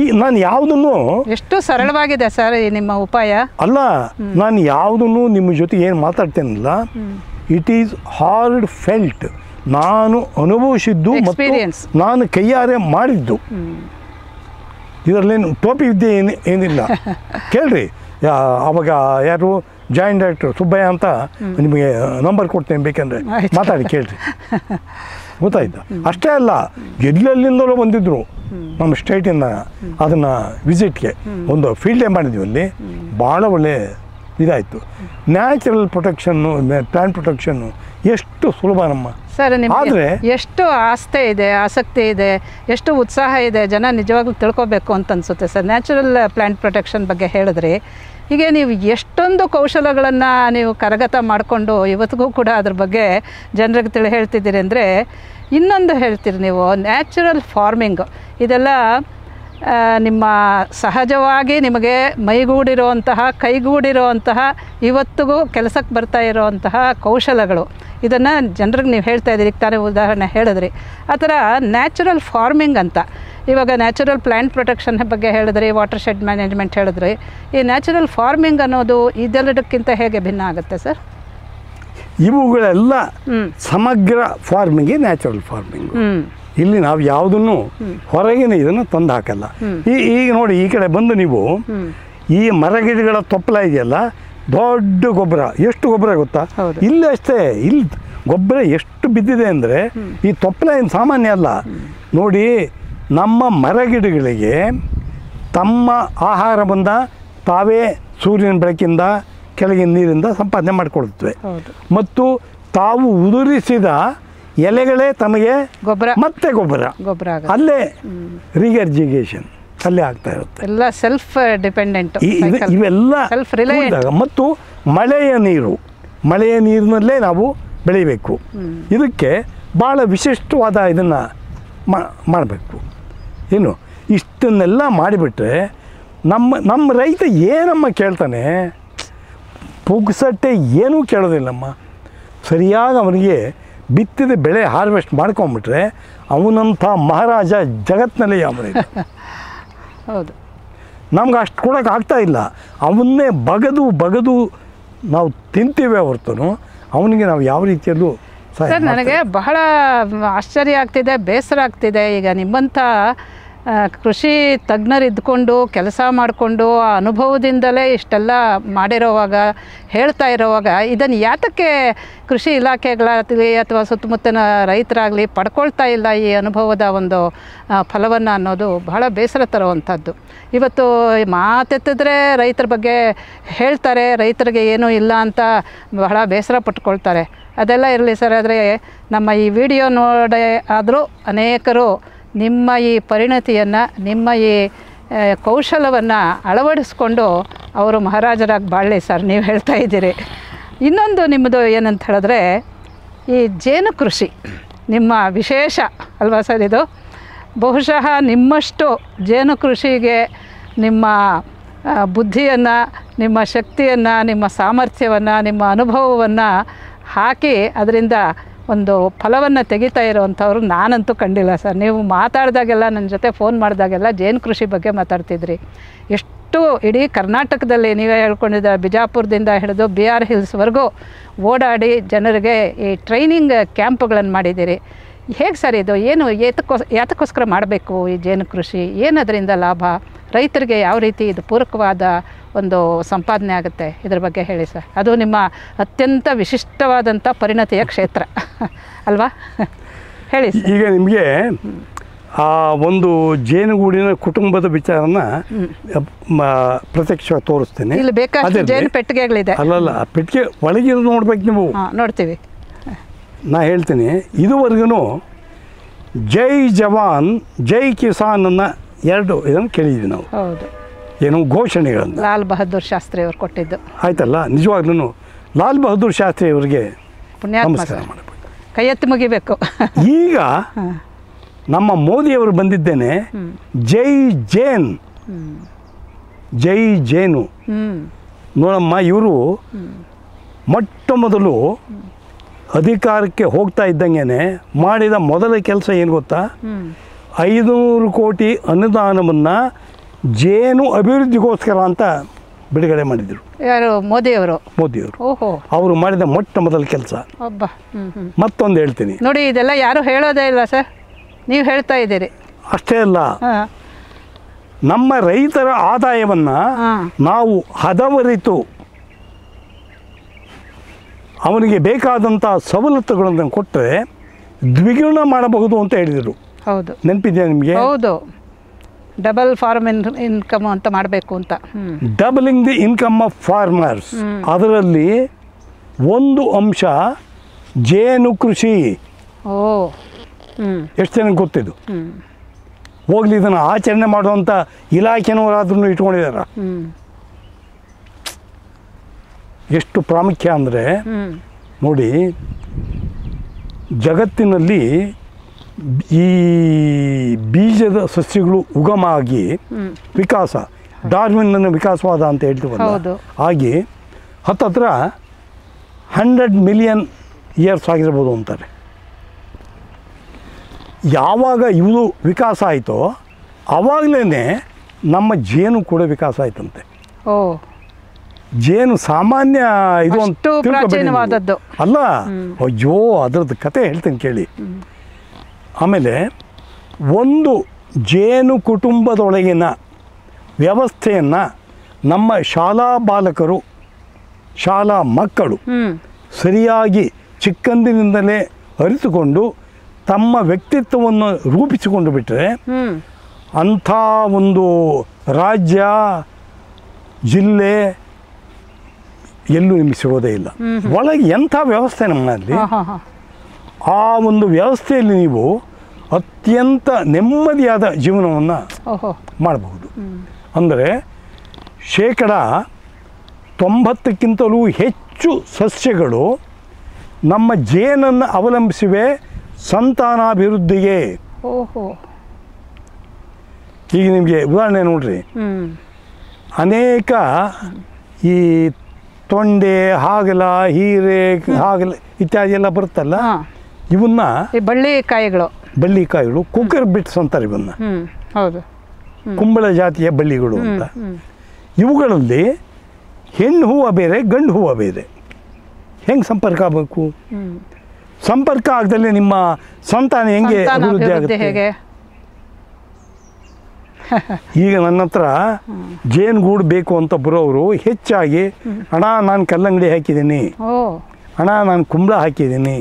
ಈ ನಾನು ಯಾವುದನ್ನು ಎಷ್ಟು ಸರಳವಾಗಿದೆ ಸರ್ ನಿಮ್ಮ ಉಪಾಯ. ಅಲ್ಲ, ನಾನು ಯಾವುದನ್ನು ನಿಮ್ಮ ಜೊತೆ ಏನು ಮಾತಾಡ್ತೇನಲ್ಲ, ಇಟ್ ಈಸ್ ಹಾರ್ಡ್ ಫೆಲ್ಟ್. ನಾನು ಅನುಭವಿಸಿದ್ದು ಮತ್ತು ನಾನು ಕೈಯಾರೆ ಮಾಡಿದ್ದು. ಇದರಲ್ಲೇನು ಟೋಪಿ ವಿದ್ಯೆ ಏನಿಲ್ಲ. ಕೇಳ್ರಿ, ಅವಾಗ ಯಾರು ಜಾಯಿಂಟ್ ಡೈರೆಕ್ಟರ್ ಸುಬ್ಬಯ್ಯ ಅಂತ ನಿಮಗೆ ನಂಬರ್ ಕೊಡ್ತೇನೆ, ಬೇಕಂದರೆ ಮಾತಾಡಿ ಕೇಳ್ರಿ, ಗೊತ್ತಾಯ್ತಾ. ಅಷ್ಟೇ ಅಲ್ಲ, ಎಲ್ಲೆಲ್ಲಿಂದಲೂ ಬಂದಿದ್ದರು ನಮ್ಮ ಸ್ಟೇಟಿಂದ ಅದನ್ನು ವಿಸಿಟ್ಗೆ. ಒಂದು ಫೀಲ್ಡ್ ಡೇ ಮಾಡಿದ್ವಿ ಅಲ್ಲಿ, ಭಾಳ ಒಳ್ಳೆ ಇದಾಯಿತು. ನ್ಯಾಚುರಲ್ ಪ್ರೊಟೆಕ್ಷನ್ನು, ಪ್ಲಾಂಟ್ ಪ್ರೊಟೆಕ್ಷನ್ನು ಎಷ್ಟು ಸುಲಭ ನಮ್ಮ. ಸರ್ ನಿಮಗೆ ಎಷ್ಟು ಆಸ್ಥೆ ಇದೆ, ಆಸಕ್ತಿ ಇದೆ, ಎಷ್ಟು ಉತ್ಸಾಹ ಇದೆ, ಜನ ನಿಜವಾಗ್ಲೂ ತಿಳ್ಕೊಬೇಕು ಅಂತ ಅನಿಸುತ್ತೆ ಸರ್. ನ್ಯಾಚುರಲ್ ಪ್ಲಾಂಟ್ ಪ್ರೊಟೆಕ್ಷನ್ ಬಗ್ಗೆ ಹೇಳಿದ್ರಿ. ಹೀಗೆ ನೀವು ಎಷ್ಟೊಂದು ಕೌಶಲಗಳನ್ನು ನೀವು ಕರಗತ ಮಾಡಿಕೊಂಡು ಇವತ್ತಿಗೂ ಕೂಡ ಅದ್ರ ಬಗ್ಗೆ ಜನರಿಗೆ ಹೇಳ್ತಿದ್ದೀರಿ ಅಂದರೆ, ಇನ್ನೊಂದು ಹೇಳ್ತೀರಿ ನೀವು ನ್ಯಾಚುರಲ್ ಫಾರ್ಮಿಂಗ್. ಇದೆಲ್ಲ ನಿಮ್ಮ ಸಹಜವಾಗಿ ನಿಮಗೆ ಮೈಗೂಡಿರುವಂತಹ, ಕೈಗೂಡಿರುವಂತಹ, ಇವತ್ತಿಗೂ ಕೆಲಸಕ್ಕೆ ಬರ್ತಾ ಇರೋವಂತಹ ಕೌಶಲಗಳು. ಇದನ್ನು ಜನರಿಗೆ ನೀವು ಹೇಳ್ತಾ ಇದ್ದೀರಿ, ಈಗ ತಾನೇ ಉದಾಹರಣೆ ಹೇಳಿದ್ರಿ. ಆ ಥರ ನ್ಯಾಚುರಲ್ ಫಾರ್ಮಿಂಗ್ ಅಂತ. ಇವಾಗ ನ್ಯಾಚುರಲ್ ಪ್ಲ್ಯಾಂಟ್ ಪ್ರೊಟೆಕ್ಷನ್ ಬಗ್ಗೆ ಹೇಳಿದ್ರಿ, ವಾಟರ್ ಶೆಡ್ ಮ್ಯಾನೇಜ್ಮೆಂಟ್ ಹೇಳಿದ್ರಿ. ಈ ನ್ಯಾಚುರಲ್ ಫಾರ್ಮಿಂಗ್ ಅನ್ನೋದು ಇದೆಲ್ಲದಕ್ಕಿಂತ ಹೇಗೆ ಭಿನ್ನ ಆಗುತ್ತೆ ಸರ್? ಇವುಗಳೆಲ್ಲ ಸಮಗ್ರ ಫಾರ್ಮಿಂಗ್, ನ್ಯಾಚುರಲ್ ಫಾರ್ಮಿಂಗ್. ಇಲ್ಲಿ ನಾವು ಯಾವುದನ್ನು ಹೊರಗಿನ ಇದನ್ನು ತಂದು ಹಾಕಲ್ಲ. ಈಗ ನೋಡಿ, ಈ ಕಡೆ ಬಂದು ನೀವು ಈ ಮರಗಿಡಗಳ ತೊಪ್ಪಲ ಇದೆಯಲ್ಲ, ದೊಡ್ಡ ಗೊಬ್ಬರ. ಎಷ್ಟು ಗೊಬ್ಬರ ಗೊತ್ತಾ? ಇಲ್ಲಿ ಅಷ್ಟೇ, ಇಲ್ಲಿ ಗೊಬ್ಬರ ಎಷ್ಟು ಬಿದ್ದಿದೆ ಅಂದರೆ ಈ ತೊಪ್ಪಲ ಏನು ಸಾಮಾನ್ಯ ಅಲ್ಲ. ನೋಡಿ, ನಮ್ಮ ಮರಗಿಡಗಳಿಗೆ ತಮ್ಮ ಆಹಾರವನ್ನು ತಾವೇ ಸೂರ್ಯನ ಬೆಳಕಿಂದ, ಕೆಳಗಿನ ನೀರಿಂದ ಸಂಪಾದನೆ ಮಾಡಿಕೊಡುತ್ತವೆ. ಮತ್ತು ತಾವು ಉದುರಿಸಿದ ಎಲೆಗಳೇ ತಮಗೆ ಗೊಬ್ಬರ, ಮತ್ತೆ ಗೊಬ್ಬರ ಅಲ್ಲೇ ರಿಗರ್ಜಿಗೇಷನ್ ಅಲ್ಲೇ ಆಗ್ತಾ ಇರುತ್ತೆ. ಎಲ್ಲ ಸೆಲ್ಫ್ ಡಿಪೆಂಡೆಂಟ್ ಇವೆಲ್ಲ. ಮತ್ತು ಮಳೆಯ ನೀರಿನಲ್ಲೇ ನಾವು ಬೆಳಿಬೇಕು. ಇದಕ್ಕೆ ಭಾಳ ವಿಶಿಷ್ಟವಾದ ಇದನ್ನು ಮಾಡಬೇಕು. ಏನು ಇಷ್ಟನ್ನೆಲ್ಲ ಮಾಡಿಬಿಟ್ರೆ ನಮ್ಮ ರೈತ ಏನಮ್ಮ ಕೇಳ್ತಾನೆ? ಪುಗ್ಸಟ್ಟೆ ಏನೂ ಕೇಳೋದಿಲ್ಲಮ್ಮ. ಸರಿಯಾಗಿ ಅವನಿಗೆ ಬಿತ್ತಿದ ಬೆಳೆ ಹಾರ್ವೆಸ್ಟ್ ಮಾಡ್ಕೊಂಬಿಟ್ರೆ ಅವನಂಥ ಮಹಾರಾಜ ಜಗತ್ತಿನಲ್ಲಿ ಯಾವನಿಲ್ಲ. ಹೌದು, ನಮ್ಗೆ ಅಷ್ಟು ಕೊಡೋಕೆ ಆಗ್ತಾಯಿಲ್ಲ. ಅವನ್ನೇ ಬಗದು ನಾವು ತಿಂತೀವಿ ಹೊರತು ಅವನಿಗೆ ನಾವು ಯಾವ ರೀತಿಯಲ್ಲೂ. ಸರ್, ನನಗೆ ಬಹಳ ಆಶ್ಚರ್ಯ ಆಗ್ತಿದೆ, ಬೇಸರ ಆಗ್ತಿದೆ. ಈಗ ನಿಮ್ಮಂಥ ಕೃಷಿ ತಜ್ಞರಿದ್ಕೊಂಡು ಕೆಲಸ ಮಾಡಿಕೊಂಡು ಆ ಅನುಭವದಿಂದಲೇ ಇಷ್ಟೆಲ್ಲ ಮಾಡಿರೋವಾಗ, ಹೇಳ್ತಾ ಇರೋವಾಗ, ಇದನ್ನು ಯಾತಕ್ಕೆ ಕೃಷಿ ಇಲಾಖೆಗಳಾಗಲಿ ಅಥವಾ ಸುತ್ತಮುತ್ತಲಿನ ರೈತರಾಗಲಿ ಪಡ್ಕೊಳ್ತಾ ಇಲ್ಲ ಈ ಅನುಭವದ ಒಂದು ಫಲವನ್ನು ಅನ್ನೋದು ಬಹಳ ಬೇಸರ ತರುವಂಥದ್ದು. ಇವತ್ತು ಮಾತೆತ್ತಿದ್ರೆ ರೈತರ ಬಗ್ಗೆ ಹೇಳ್ತಾರೆ, ರೈತರಿಗೆ ಏನೂ ಇಲ್ಲ ಅಂತ ಬಹಳ ಬೇಸರ ಪಟ್ಕೊಳ್ತಾರೆ. ಅದೆಲ್ಲ ಇರಲಿ ಸರ್. ಆದರೆ ನಮ್ಮ ಈ ವಿಡಿಯೋ ನೋಡೇ ಆದರೂ ಅನೇಕರು ನಿಮ್ಮ ಈ ಪರಿಣತಿಯನ್ನು, ನಿಮ್ಮ ಈ ಕೌಶಲವನ್ನು ಅಳವಡಿಸ್ಕೊಂಡು ಅವರು ಮಹಾರಾಜರಾಗಿ ಬಾಳಲಿ ಸರ್, ನೀವು ಹೇಳ್ತಾ ಇದ್ದೀರಿ. ಇನ್ನೊಂದು ನಿಮ್ಮದು ಏನಂತ ಹೇಳಿದ್ರೆ, ಈ ಜೇನು ಕೃಷಿ ನಿಮ್ಮ ವಿಶೇಷ ಅಲ್ವಾ ಸರ್? ಇದು ಬಹುಶಃ ನಿಮ್ಮಷ್ಟು ಜೇನು ಕೃಷಿಗೆ ನಿಮ್ಮ ಬುದ್ಧಿಯನ್ನು, ನಿಮ್ಮ ಶಕ್ತಿಯನ್ನು, ನಿಮ್ಮ ಸಾಮರ್ಥ್ಯವನ್ನು, ನಿಮ್ಮ ಅನುಭವವನ್ನು ಹಾಕಿ ಅದರಿಂದ ಒಂದು ಫಲವನ್ನು ತೆಗಿತಾ ಇರೋವಂಥವ್ರು ನಾನಂತೂ ಕಂಡಿಲ್ಲ ಸರ್. ನೀವು ಮಾತಾಡಿದಾಗೆಲ್ಲ, ನನ್ನ ಜೊತೆ ಫೋನ್ ಮಾಡಿದಾಗೆಲ್ಲ ಜೇನು ಕೃಷಿ ಬಗ್ಗೆ ಮಾತಾಡ್ತಿದ್ರಿ. ಎಷ್ಟು ಇಡೀ ಕರ್ನಾಟಕದಲ್ಲಿ ನೀವೇ ಹೇಳ್ಕೊಂಡಿದ್ದಾರೆ, ಬಿಜಾಪುರದಿಂದ ಹಿಡಿದು BR ಹಿಲ್ಸ್ವರೆಗೂ ಓಡಾಡಿ ಜನರಿಗೆ ಈ ಟ್ರೈನಿಂಗ್ ಕ್ಯಾಂಪ್ಗಳನ್ನು ಮಾಡಿದ್ದೀರಿ. ಹೇಗೆ ಸರ್ ಇದು? ಏನು ಯಾತಕ್ಕೋಸ್ಕರ ಮಾಡಬೇಕು ಈ ಜೇನು ಕೃಷಿ? ಏನದರಿಂದ ಲಾಭ? ರೈತರಿಗೆ ಯಾವ ರೀತಿ ಇದು ಪೂರಕವಾದ ಒಂದು ಸಂಪಾದನೆ ಆಗುತ್ತೆ? ಇದ್ರ ಬಗ್ಗೆ ಹೇಳಿ ಸರ್. ಅದು ನಿಮ್ಮ ಅತ್ಯಂತ ವಿಶಿಷ್ಟವಾದಂಥ ಪರಿಣತಿಯ ಕ್ಷೇತ್ರ ಅಲ್ವಾ? ಹೇಳಿ ಸರ್. ಈಗ ನಿಮಗೆ ಆ ಒಂದು ಜೇನುಗೂಡಿನ ಕುಟುಂಬದ ವಿಚಾರನ ಪ್ರತ್ಯಕ್ಷ ತೋರಿಸ್ತೇನೆ. ಇಲ್ಲಿ ಬೇಕಾದಷ್ಟು ಜೇನು ಪೆಟ್ಟಿಗೆಗಳಿದೆ. ಅಲ್ಲಲ್ಲ, ಪೆಟ್ಟಿಗೆ ಒಳಗಿರೋದು ನೋಡ್ಬೇಕು ನೀವು. ನೋಡ್ತೀವಿ. ನಾ ಹೇಳ್ತೀನಿ, ಇದುವರೆಗೂ ಜೈ ಜವಾನ್ ಜೈ ಕಿಸಾನ್ ಅನ್ನ ಎರಡು ಇದನ್ನು ಕೇಳಿದ್ವಿ ನಾವು. ಹೌದು. ಏನು ಘೋಷಣೆಗಳನ್ನು ಲಾಲ್ ಬಹದ್ದೂರ್ ಶಾಸ್ತ್ರಿ ಅವರು ಕೊಟ್ಟಿದ್ದು. ಆಯ್ತಲ್ಲ, ನಿಜವಾಗ್ಲೂ ಲಾಲ್ ಬಹದ್ದೂರ್ ಶಾಸ್ತ್ರಿ ಅವರಿಗೆ ನಮಸ್ಕಾರ ಮಾಡಬೇಕು, ಕೈ ಎತ್ತಿ ಮುಗಿಬೇಕು. ಈಗ ನಮ್ಮ ಮೋದಿಯವರು ಬಂದಿದ್ದೇನೆ, ಜೈ ಜೇನ್ ಜೈ ಜೇನು. ನೋಡಮ್ಮ, ಇವರು ಮೊಟ್ಟ ಮೊದಲು ಅಧಿಕಾರಕ್ಕೆ ಹೋಗ್ತಾ ಇದ್ದಂಗೆ ಮಾಡಿದ ಮೊದಲ ಕೆಲಸ ಏನು ಗೊತ್ತಾ? 500 ಕೋಟಿ ಅನುದಾನವನ್ನು ಜೇನು ಅಭಿವೃದ್ಧಿಗೋಸ್ಕರ ಅಂತ ಬಿಡುಗಡೆ ಮಾಡಿದರು. ಯಾರು? ಮೋದಿಯವರು. ಓಹೋ, ಅವರು ಮಾಡಿದ ಮೊಟ್ಟ ಮೊದಲ ಕೆಲಸ. ಮತ್ತೊಂದು ಹೇಳ್ತೀನಿ ನೋಡಿ, ಇದೆಲ್ಲ ಯಾರು ಹೇಳೋದೇ ಇಲ್ಲ ಸರ್, ನೀವು ಹೇಳ್ತಾ ಇದ್ದೀರಿ. ಅಷ್ಟೇ ಅಲ್ಲ, ನಮ್ಮ ರೈತರ ಆದಾಯವನ್ನು ನಾವು ಹದವರಿತು ಅವನಿಗೆ ಬೇಕಾದಂಥ ಸವಲತ್ತುಗಳನ್ನು ಕೊಟ್ಟರೆ ದ್ವಿಗುಣ ಮಾಡಬಹುದು ಅಂತ ಹೇಳಿದರು. ಹೌದು, ನೆನಪಿದೆಯಾ ನಿಮಗೆ? ಹೌದು, ಡಬಲ್ ಫಾರ್ಮ್ ಇನ್ಕಮ್ ಅಂತ ಮಾಡಬೇಕು ಅಂತ. Doubling the income of farmers. ಅದರಲ್ಲಿ ಒಂದು ಅಂಶ ಜೇನು ಕೃಷಿ. ಎಷ್ಟು ಜನಕ್ಕೆ ಗೊತ್ತಿದ್ದು? ಹೋಗ್ಲಿ, ಇದನ್ನು ಆಚರಣೆ ಮಾಡುವಂಥ ಇಲಾಖೆನವರಾದ್ರೂ ಇಟ್ಕೊಂಡಿದಾರ. ಎಷ್ಟು ಪ್ರಾಮುಖ್ಯ ಅಂದರೆ ನೋಡಿ, ಜಗತ್ತಿನಲ್ಲಿ ಈ ಬೀಜದ ಸಸ್ಯಗಳು ಉಗಮ ಆಗಿ ವಿಕಾಸ, ಡಾರ್ವಿನ್ನ ವಿಕಾಸವಾದ ಅಂತ ಹೇಳ್ತೀವಲ್ಲ, ಹಾಗೆ ಹತ್ತತ್ರ 100 ಮಿಲಿಯನ್ ಇಯರ್ಸ್ ಆಗಿರ್ಬೋದು ಅಂತಾರೆ. ಯಾವಾಗ ಇವು ವಿಕಾಸ ಆಯಿತೋ ಆವಾಗಲೇ ನಮ್ಮ ಜೇನು ಕೂಡ ವಿಕಾಸ ಆಯ್ತಂತೆ. ಜೇನು ಸಾಮಾನ್ಯ ಇದು ಅಂತ ಪ್ರಾಚೀನವಾದದ್ದು ಅಲ್ಲ. ಅಯ್ಯೋ, ಅದರದ್ದು ಕತೆ ಹೇಳ್ತೀನಿ ಕೇಳಿ. ಆಮೇಲೆ ಒಂದು ಜೇನು ಕುಟುಂಬದೊಳಗಿನ ವ್ಯವಸ್ಥೆಯನ್ನು ನಮ್ಮ ಶಾಲಾ ಬಾಲಕರು, ಶಾಲಾ ಮಕ್ಕಳು ಸರಿಯಾಗಿ ಚಿಕ್ಕಂದಿನಿಂದಲೇ ಅರಿತುಕೊಂಡು ತಮ್ಮ ವ್ಯಕ್ತಿತ್ವವನ್ನು ರೂಪಿಸಿಕೊಂಡು ಬಿಟ್ಟರೆ ಅಂಥ ಒಂದು ರಾಜ್ಯ, ಜಿಲ್ಲೆ ಎಲ್ಲೂ ನಿಮಗೆ ಸಿಗೋದೇ ಇಲ್ಲ. ಒಳಗೆ ಎಂಥ ವ್ಯವಸ್ಥೆ ನಮ್ಮಲ್ಲಿ, ಆ ಒಂದು ವ್ಯವಸ್ಥೆಯಲ್ಲಿ ನೀವು ಅತ್ಯಂತ ನೆಮ್ಮದಿಯಾದ ಜೀವನವನ್ನು ಮಾಡಬಹುದು. ಅಂದರೆ 90%ಕ್ಕಿಂತಲೂ ಹೆಚ್ಚು ಸಸ್ಯಗಳು ನಮ್ಮ ಜೇನನ್ನು ಅವಲಂಬಿಸಿವೆ ಸಂತಾನಾಭಿವೃದ್ಧಿಗೆ. ಈಗ ನಿಮಗೆ ಉದಾಹರಣೆ ನೋಡ್ರಿ, ಅನೇಕ ಈ ತೊಂಡೆ, ಹಾಗಲ, ಹೀರೆ, ಹಾಗಲ ಇತ್ಯಾದಿ ಎಲ್ಲ ಬರುತ್ತಲ್ಲ, ಇವನ್ನ ಬಳ್ಳಿಕಾಯಿಗಳು ಕುಕ್ಕರ್ ಬಿಟ್ಸ್ ಅಂತಾರೆ ಇವನ್ನ. ಕುಂಬಳ ಜಾತಿಯ ಬಳ್ಳಿಗಳು ಅಂತ. ಇವುಗಳಲ್ಲಿ ಹೆಣ್ಣು ಹೂವು ಬೇರೆ, ಗಂಡು ಹೂವು ಬೇರೆ. ಹೆಂಗೆ ಸಂಪರ್ಕ ಆಗಬೇಕು? ಸಂಪರ್ಕ ಆಗದಲ್ಲಿ ನಿಮ್ಮ ಸಂತಾನ ಹೆಂಗೆ ಅಭಿವೃದ್ಧಿ ಆಗುತ್ತೆ? ಈಗ ನನ್ನ ಹತ್ರ ಜೇನುಗೂಡು ಬೇಕು ಅಂತ ಬರೋರು ಹೆಚ್ಚಾಗಿ, ಅಣ್ಣ ನಾನು ಕಲ್ಲಂಗಡಿ ಹಾಕಿದ್ದೀನಿ, ಅಣ್ಣ ನಾನು ಕುಂಬಳ ಹಾಕಿದ್ದೀನಿ,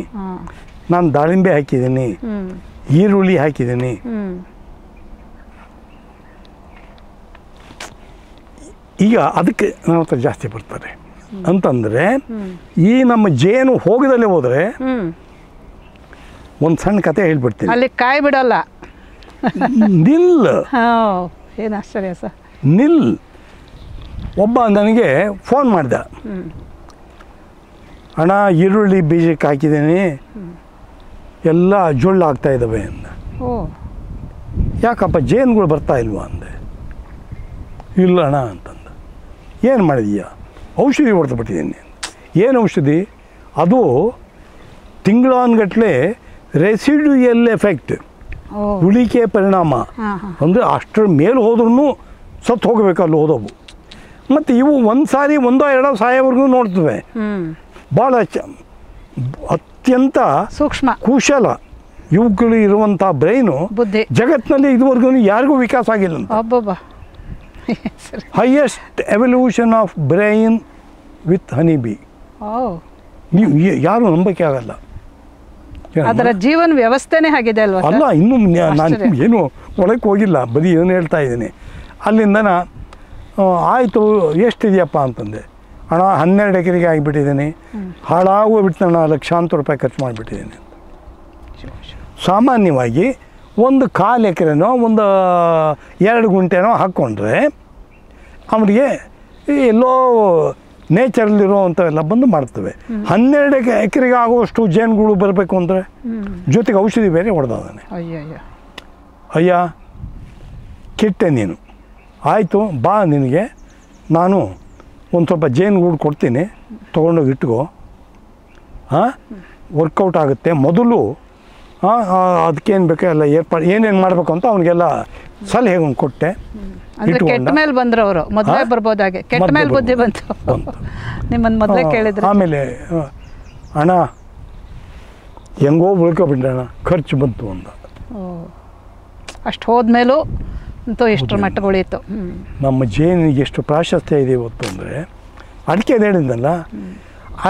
ನಾನು ದಾಳಿಂಬೆ ಹಾಕಿದ್ದೀನಿ, ಈರುಳ್ಳಿ ಹಾಕಿದ್ದೀನಿ. ಈಗ ಅದಕ್ಕೆ ನನ್ನ ಹತ್ರ ಜಾಸ್ತಿ ಬರ್ತಾರೆ. ಅಂತಂದರೆ ಈ ನಮ್ಮ ಜೇನು ಹೋಗದಲ್ಲೇ ಹೋದರೆ ಒಂದು ಸಣ್ಣ ಕತೆ ಹೇಳ್ಬಿಡ್ತೀನಿ. ಅಲ್ಲಿ ಕಾಯಿ ಬಿಡಲ್ಲ. ನಿಲ್. ಏನು ಆಶ್ಚರ್ಯ ಸರ್. ನಿಲ್. ಒಬ್ಬ ನನಗೆ ಫೋನ್ ಮಾಡ್ದ, ಅಣ್ಣ ಈರುಳ್ಳಿ ಬೀಜಕ್ಕೆ ಹಾಕಿದ್ದೀನಿ, ಎಲ್ಲ ಜೊಳ್ಳು ಆಗ್ತಾ ಇದ್ದಾವೆ ಅಂದ. ಯಾಕಪ್ಪ ಜೇನುಗಳು ಬರ್ತಾ ಇಲ್ವಾ ಅಂದೆ. ಇಲ್ಲ ಅಣ್ಣ ಅಂತಂದ. ಏನು ಮಾಡಿದೀಯ? ಔಷಧಿ ಹೊಡೆದು ಬಿಟ್ಟಿದ್ದೀನಿ. ಏನು ಔಷಧಿ? ಅದು ತಿಂಗಳಾನ್ಗಟ್ಟಲೆ ರೆಸಿಡ್ಯೂಯಲ್ ಎಫೆಕ್ಟ್, ಉಳಿಕೆ ಪರಿಣಾಮ. ಅಂದರೆ ಅಷ್ಟರ ಮೇಲೆ ಹೋದ್ರೂ ಸತ್ತು ಹೋಗಬೇಕು ಅಲ್ಲಿ ಹೋದವು. ಮತ್ತು ಇವು ಒಂದು ಸಾರಿ ಒಂದೋ ಎರಡೋ ಸಾಯೋವರೆಗೂ ನೋಡ್ತವೆ. ಭಾಳ ಅತ್ಯಂತ ಸೂಕ್ಷ್ಮ ಕುಶಲ ಇವುಗಳು ಇರುವಂಥ ಬ್ರೈನು ಬುದ್ಧಿ ಜಗತ್ತಿನಲ್ಲಿ ಇದುವರೆಗೂ ಯಾರಿಗೂ ವಿಕಾಸ ಆಗಿಲ್ಲ. Highest evolution of brain with honey bee. ನೀವು ಯಾರು ನಂಬಕ್ಕೆ ಆಗಲ್ಲ. ಅದರ ಜೀವನ ವ್ಯವಸ್ಥೆನೇ ಆಗಿದೆ ಅಲ್ವಾ? ಅಲ್ಲ, ಇನ್ನೂ ನಾನು ಏನು ಒಳಕ್ಕೆ ಹೋಗಿಲ್ಲ, ಬರೀ ಏನು ಹೇಳ್ತಾ ಇದ್ದೀನಿ. ಅಲ್ಲಿಂದ ಆಯಿತು ಎಷ್ಟಿದೆಯಪ್ಪ ಅಂತಂದೆ. ಹಣ 12 ಎಕರೆಗೆ ಆಗಿಬಿಟ್ಟಿದ್ದೀನಿ, ಹಾಳಾಗೋಗ್ಬಿಟ್ಟು ನಾನು ಲಕ್ಷಾಂತರ ರೂಪಾಯಿ ಖರ್ಚು ಮಾಡಿಬಿಟ್ಟಿದ್ದೀನಿ. ಸಾಮಾನ್ಯವಾಗಿ 1/4 ಎಕರೆನೋ 2 ಗುಂಟೆನೋ ಹಾಕ್ಕೊಂಡ್ರೆ ಅವರಿಗೆ ಎಲ್ಲೋ ನೇಚರಲ್ಲಿರೋವಂಥವೆಲ್ಲ ಬಂದು ಮಾಡ್ತವೆ. 12 ಎಕರೆಗೆ ಆಗುವಷ್ಟು ಜೇನುಗಳು ಬರಬೇಕು ಅಂದರೆ ಜೊತೆಗೆ ಔಷಧಿ ಬೇರೆ ಹೊಡೆದಾನೆ. ಅಯ್ಯ ಕೆಟ್ಟೆ ನೀನು. ಆಯಿತು ಬಾ, ನಿನಗೆ ನಾನು ಒಂದು ಸ್ವಲ್ಪ ಜೇನುಗೂಡು ಕೊಡ್ತೀನಿ, ತೊಗೊಂಡೋಗಿ ಇಟ್ಕೋ. ವರ್ಕೌಟ್ ಆಗುತ್ತೆ. ಮೊದಲು ಅದಕ್ಕೇನು ಬೇಕು ಎಲ್ಲ ಏರ್ಪಾಡು ಏನೇನು ಮಾಡಬೇಕು ಅಂತ ಅವನಿಗೆಲ್ಲ ಸಲಹೆ ಕೊಟ್ಟೆ. ಕೆಟ್ಟ ಮೇಲೆ ಬಂದ್ರು ಅವರು, ಮೊದಲೇ ಬರ್ಬೋದಾಗೆ. ಕೆಟ್ಟ ಮೇಲೆ ಬುದ್ಧಿ ಬಂತು ನಿಮ್ಮನ್ನು ಮೊದಲೇ ಕೇಳಿದ್ರು. ಆಮೇಲೆ ಅಣ್ಣ ಹೆಂಗೋ ಉಳ್ಕೊಬಿಟ್ರಣ್ಣ, ಖರ್ಚು ಬಂತು ಅಂದ. ಅಷ್ಟು ಹೋದ್ಮೇಲೂ ಅಂತೂ ಇಷ್ಟರ ಮಟ್ಟಿಗೆ ಉಳೀತು. ನಮ್ಮ ಜೇನಿಗೆ ಎಷ್ಟು ಪ್ರಾಶಸ್ತ್ಯ ಇದೆ ಇವತ್ತು ಅಂದರೆ, ಅಡಿಕೆ ಹೇಳಿದ್ನಲ್ಲ,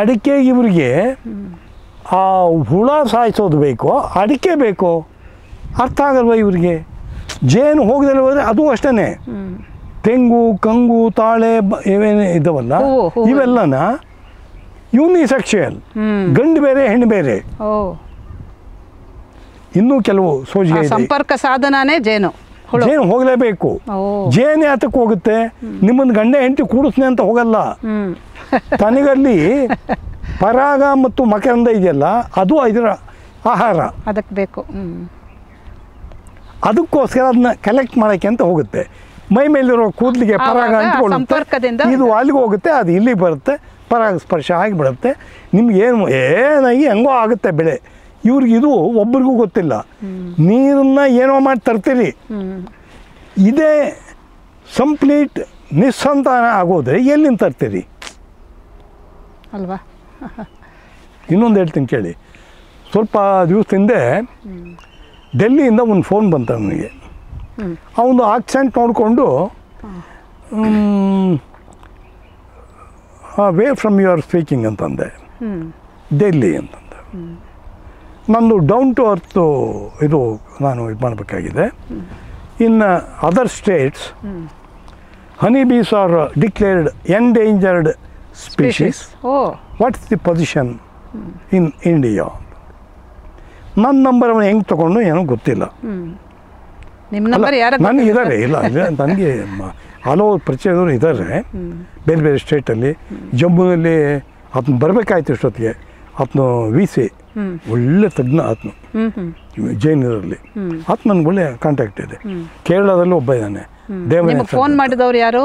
ಅಡಿಕೆಗೆ ಇವರಿಗೆ ಆ ಹುಳ ಸಾಯಿಸೋದು ಬೇಕೋ ಅಡಿಕೆ ಬೇಕೋ ಅರ್ಥ ಆಗಲ್ವ ಇವರಿಗೆ. ಜೇನು ಹೋಗದಲ್ಲ ಹೋದರೆ ಅದು ಅಷ್ಟೇ. ತೆಂಗು, ಕಂಗು, ತಾಳೆ ಇವೇನು ಇದಾವಲ್ಲ ಇವೆಲ್ಲನ ಯೂನಿಸೆಕ್ಷುಯಲ್, ಗಂಡು ಬೇರೆ ಹೆಣ್ಣು ಬೇರೆ. ಇನ್ನೂ ಕೆಲವು ಸೋಜಿಗೆ ಸಂಪರ್ಕ ಸಾಧನನೇ ಜೇನು. ಜೇನು ಹೋಗಲೇಬೇಕು. ಜೇನು ಯಾತಕ್ಕೆ ಹೋಗುತ್ತೆ? ನಿಮ್ಮನ್ನು ಗಂಡ ಹೆಂಡತಿ ಕೂಡಿಸ್ನೆ ಅಂತ ಹೋಗಲ್ಲ. ತನಗಲ್ಲಿ ಪರಾಗ ಮತ್ತು ಮಕರಂದ ಇದೆಯಲ್ಲ, ಅದು ಇದರ ಆಹಾರ, ಅದಕ್ಕೆ ಬೇಕು. ಅದಕ್ಕೋಸ್ಕರ ಅದನ್ನ ಕಲೆಕ್ಟ್ ಮಾಡೋಕ್ಕೆ ಅಂತ ಹೋಗುತ್ತೆ. ಮೈ ಮೇಲಿರೋ ಕೂದಲಿಗೆ ಪರಾಗ ಅಂಟ್ಕೊಳ್ಳುತ್ತೆ, ಇದು ಅಲ್ಲಿಗೆ ಹೋಗುತ್ತೆ, ಅದು ಇಲ್ಲಿಗೆ ಬರುತ್ತೆ, ಪರಾಗ ಸ್ಪರ್ಶ ಆಗಿಬಿಡುತ್ತೆ. ನಿಮ್ಗೇನು ಏನಾಗಿ ಹೆಂಗೋ ಆಗುತ್ತೆ ಬೆಳೆ. ಇವ್ರಿಗೆ ಇದು ಒಬ್ರಿಗೂ ಗೊತ್ತಿಲ್ಲ. ನೀರನ್ನು ಏನೋ ಮಾಡಿ ತರ್ತೀರಿ, ಇದೇ ಕಂಪ್ಲೀಟ್ ನಿಸ್ಸಂತಾನ ಆಗೋದ್ರೆ ಎಲ್ಲಿಂದ ತರ್ತೀರಿ ಅಲ್ವಾ? ಇನ್ನೊಂದು ಹೇಳ್ತೀನಿ ಕೇಳಿ. ಸ್ವಲ್ಪ ದಿವಸ ಹಿಂದೆ ಡೆಲ್ಲಿಯಿಂದ ಒಂದು ಫೋನ್ ಬಂತ ನನಗೆ. ಅವನು ಆಕ್ಸೆಂಟ್ ನೋಡಿಕೊಂಡು where from you are speaking ಅಂತಂದೆ. ಡೆಲ್ಲಿ ಅಂತಂದೆ. ನಂದು ಡೌನ್ ಟು ಅರ್ತ್ ಇದು ನಾನು ಇದು ಮಾಡಬೇಕಾಗಿದೆ. In other states honey bees are declared endangered species. What's the position in India? ನನ್ನ ನಂಬರ್ ಅವನು ಹೆಂಗೆ ತೊಗೊಂಡು ಏನೋ ಗೊತ್ತಿಲ್ಲ. ನನಗೆ ಇದ್ದಾರೆ, ಇಲ್ಲ ನನಗೆ ಹಲವು ಪರಿಚಯದವರು ಇದ್ದಾರೆ ಬೇರೆ ಬೇರೆ ಸ್ಟೇಟಲ್ಲಿ. ಜಮ್ಮುನಲ್ಲಿ ಆತನ ಬರಬೇಕಾಯ್ತು ಇಷ್ಟೊತ್ತಿಗೆ. ಆತನು ವಿ.ಸಿ. ಒಳ್ಳೆ ತಜ್ಞ ಆತನು, ಜೈನರಲ್ಲಿ. ಆತ ನನಗೆ ಒಳ್ಳೆ ಕಾಂಟ್ಯಾಕ್ಟ್ ಇದೆ. ಕೇರಳದಲ್ಲೂ ಒಬ್ಬ ಇದ್ದಾನೆ. ಫೋನ್ ಮಾಡಿದವ್ರು ಯಾರು?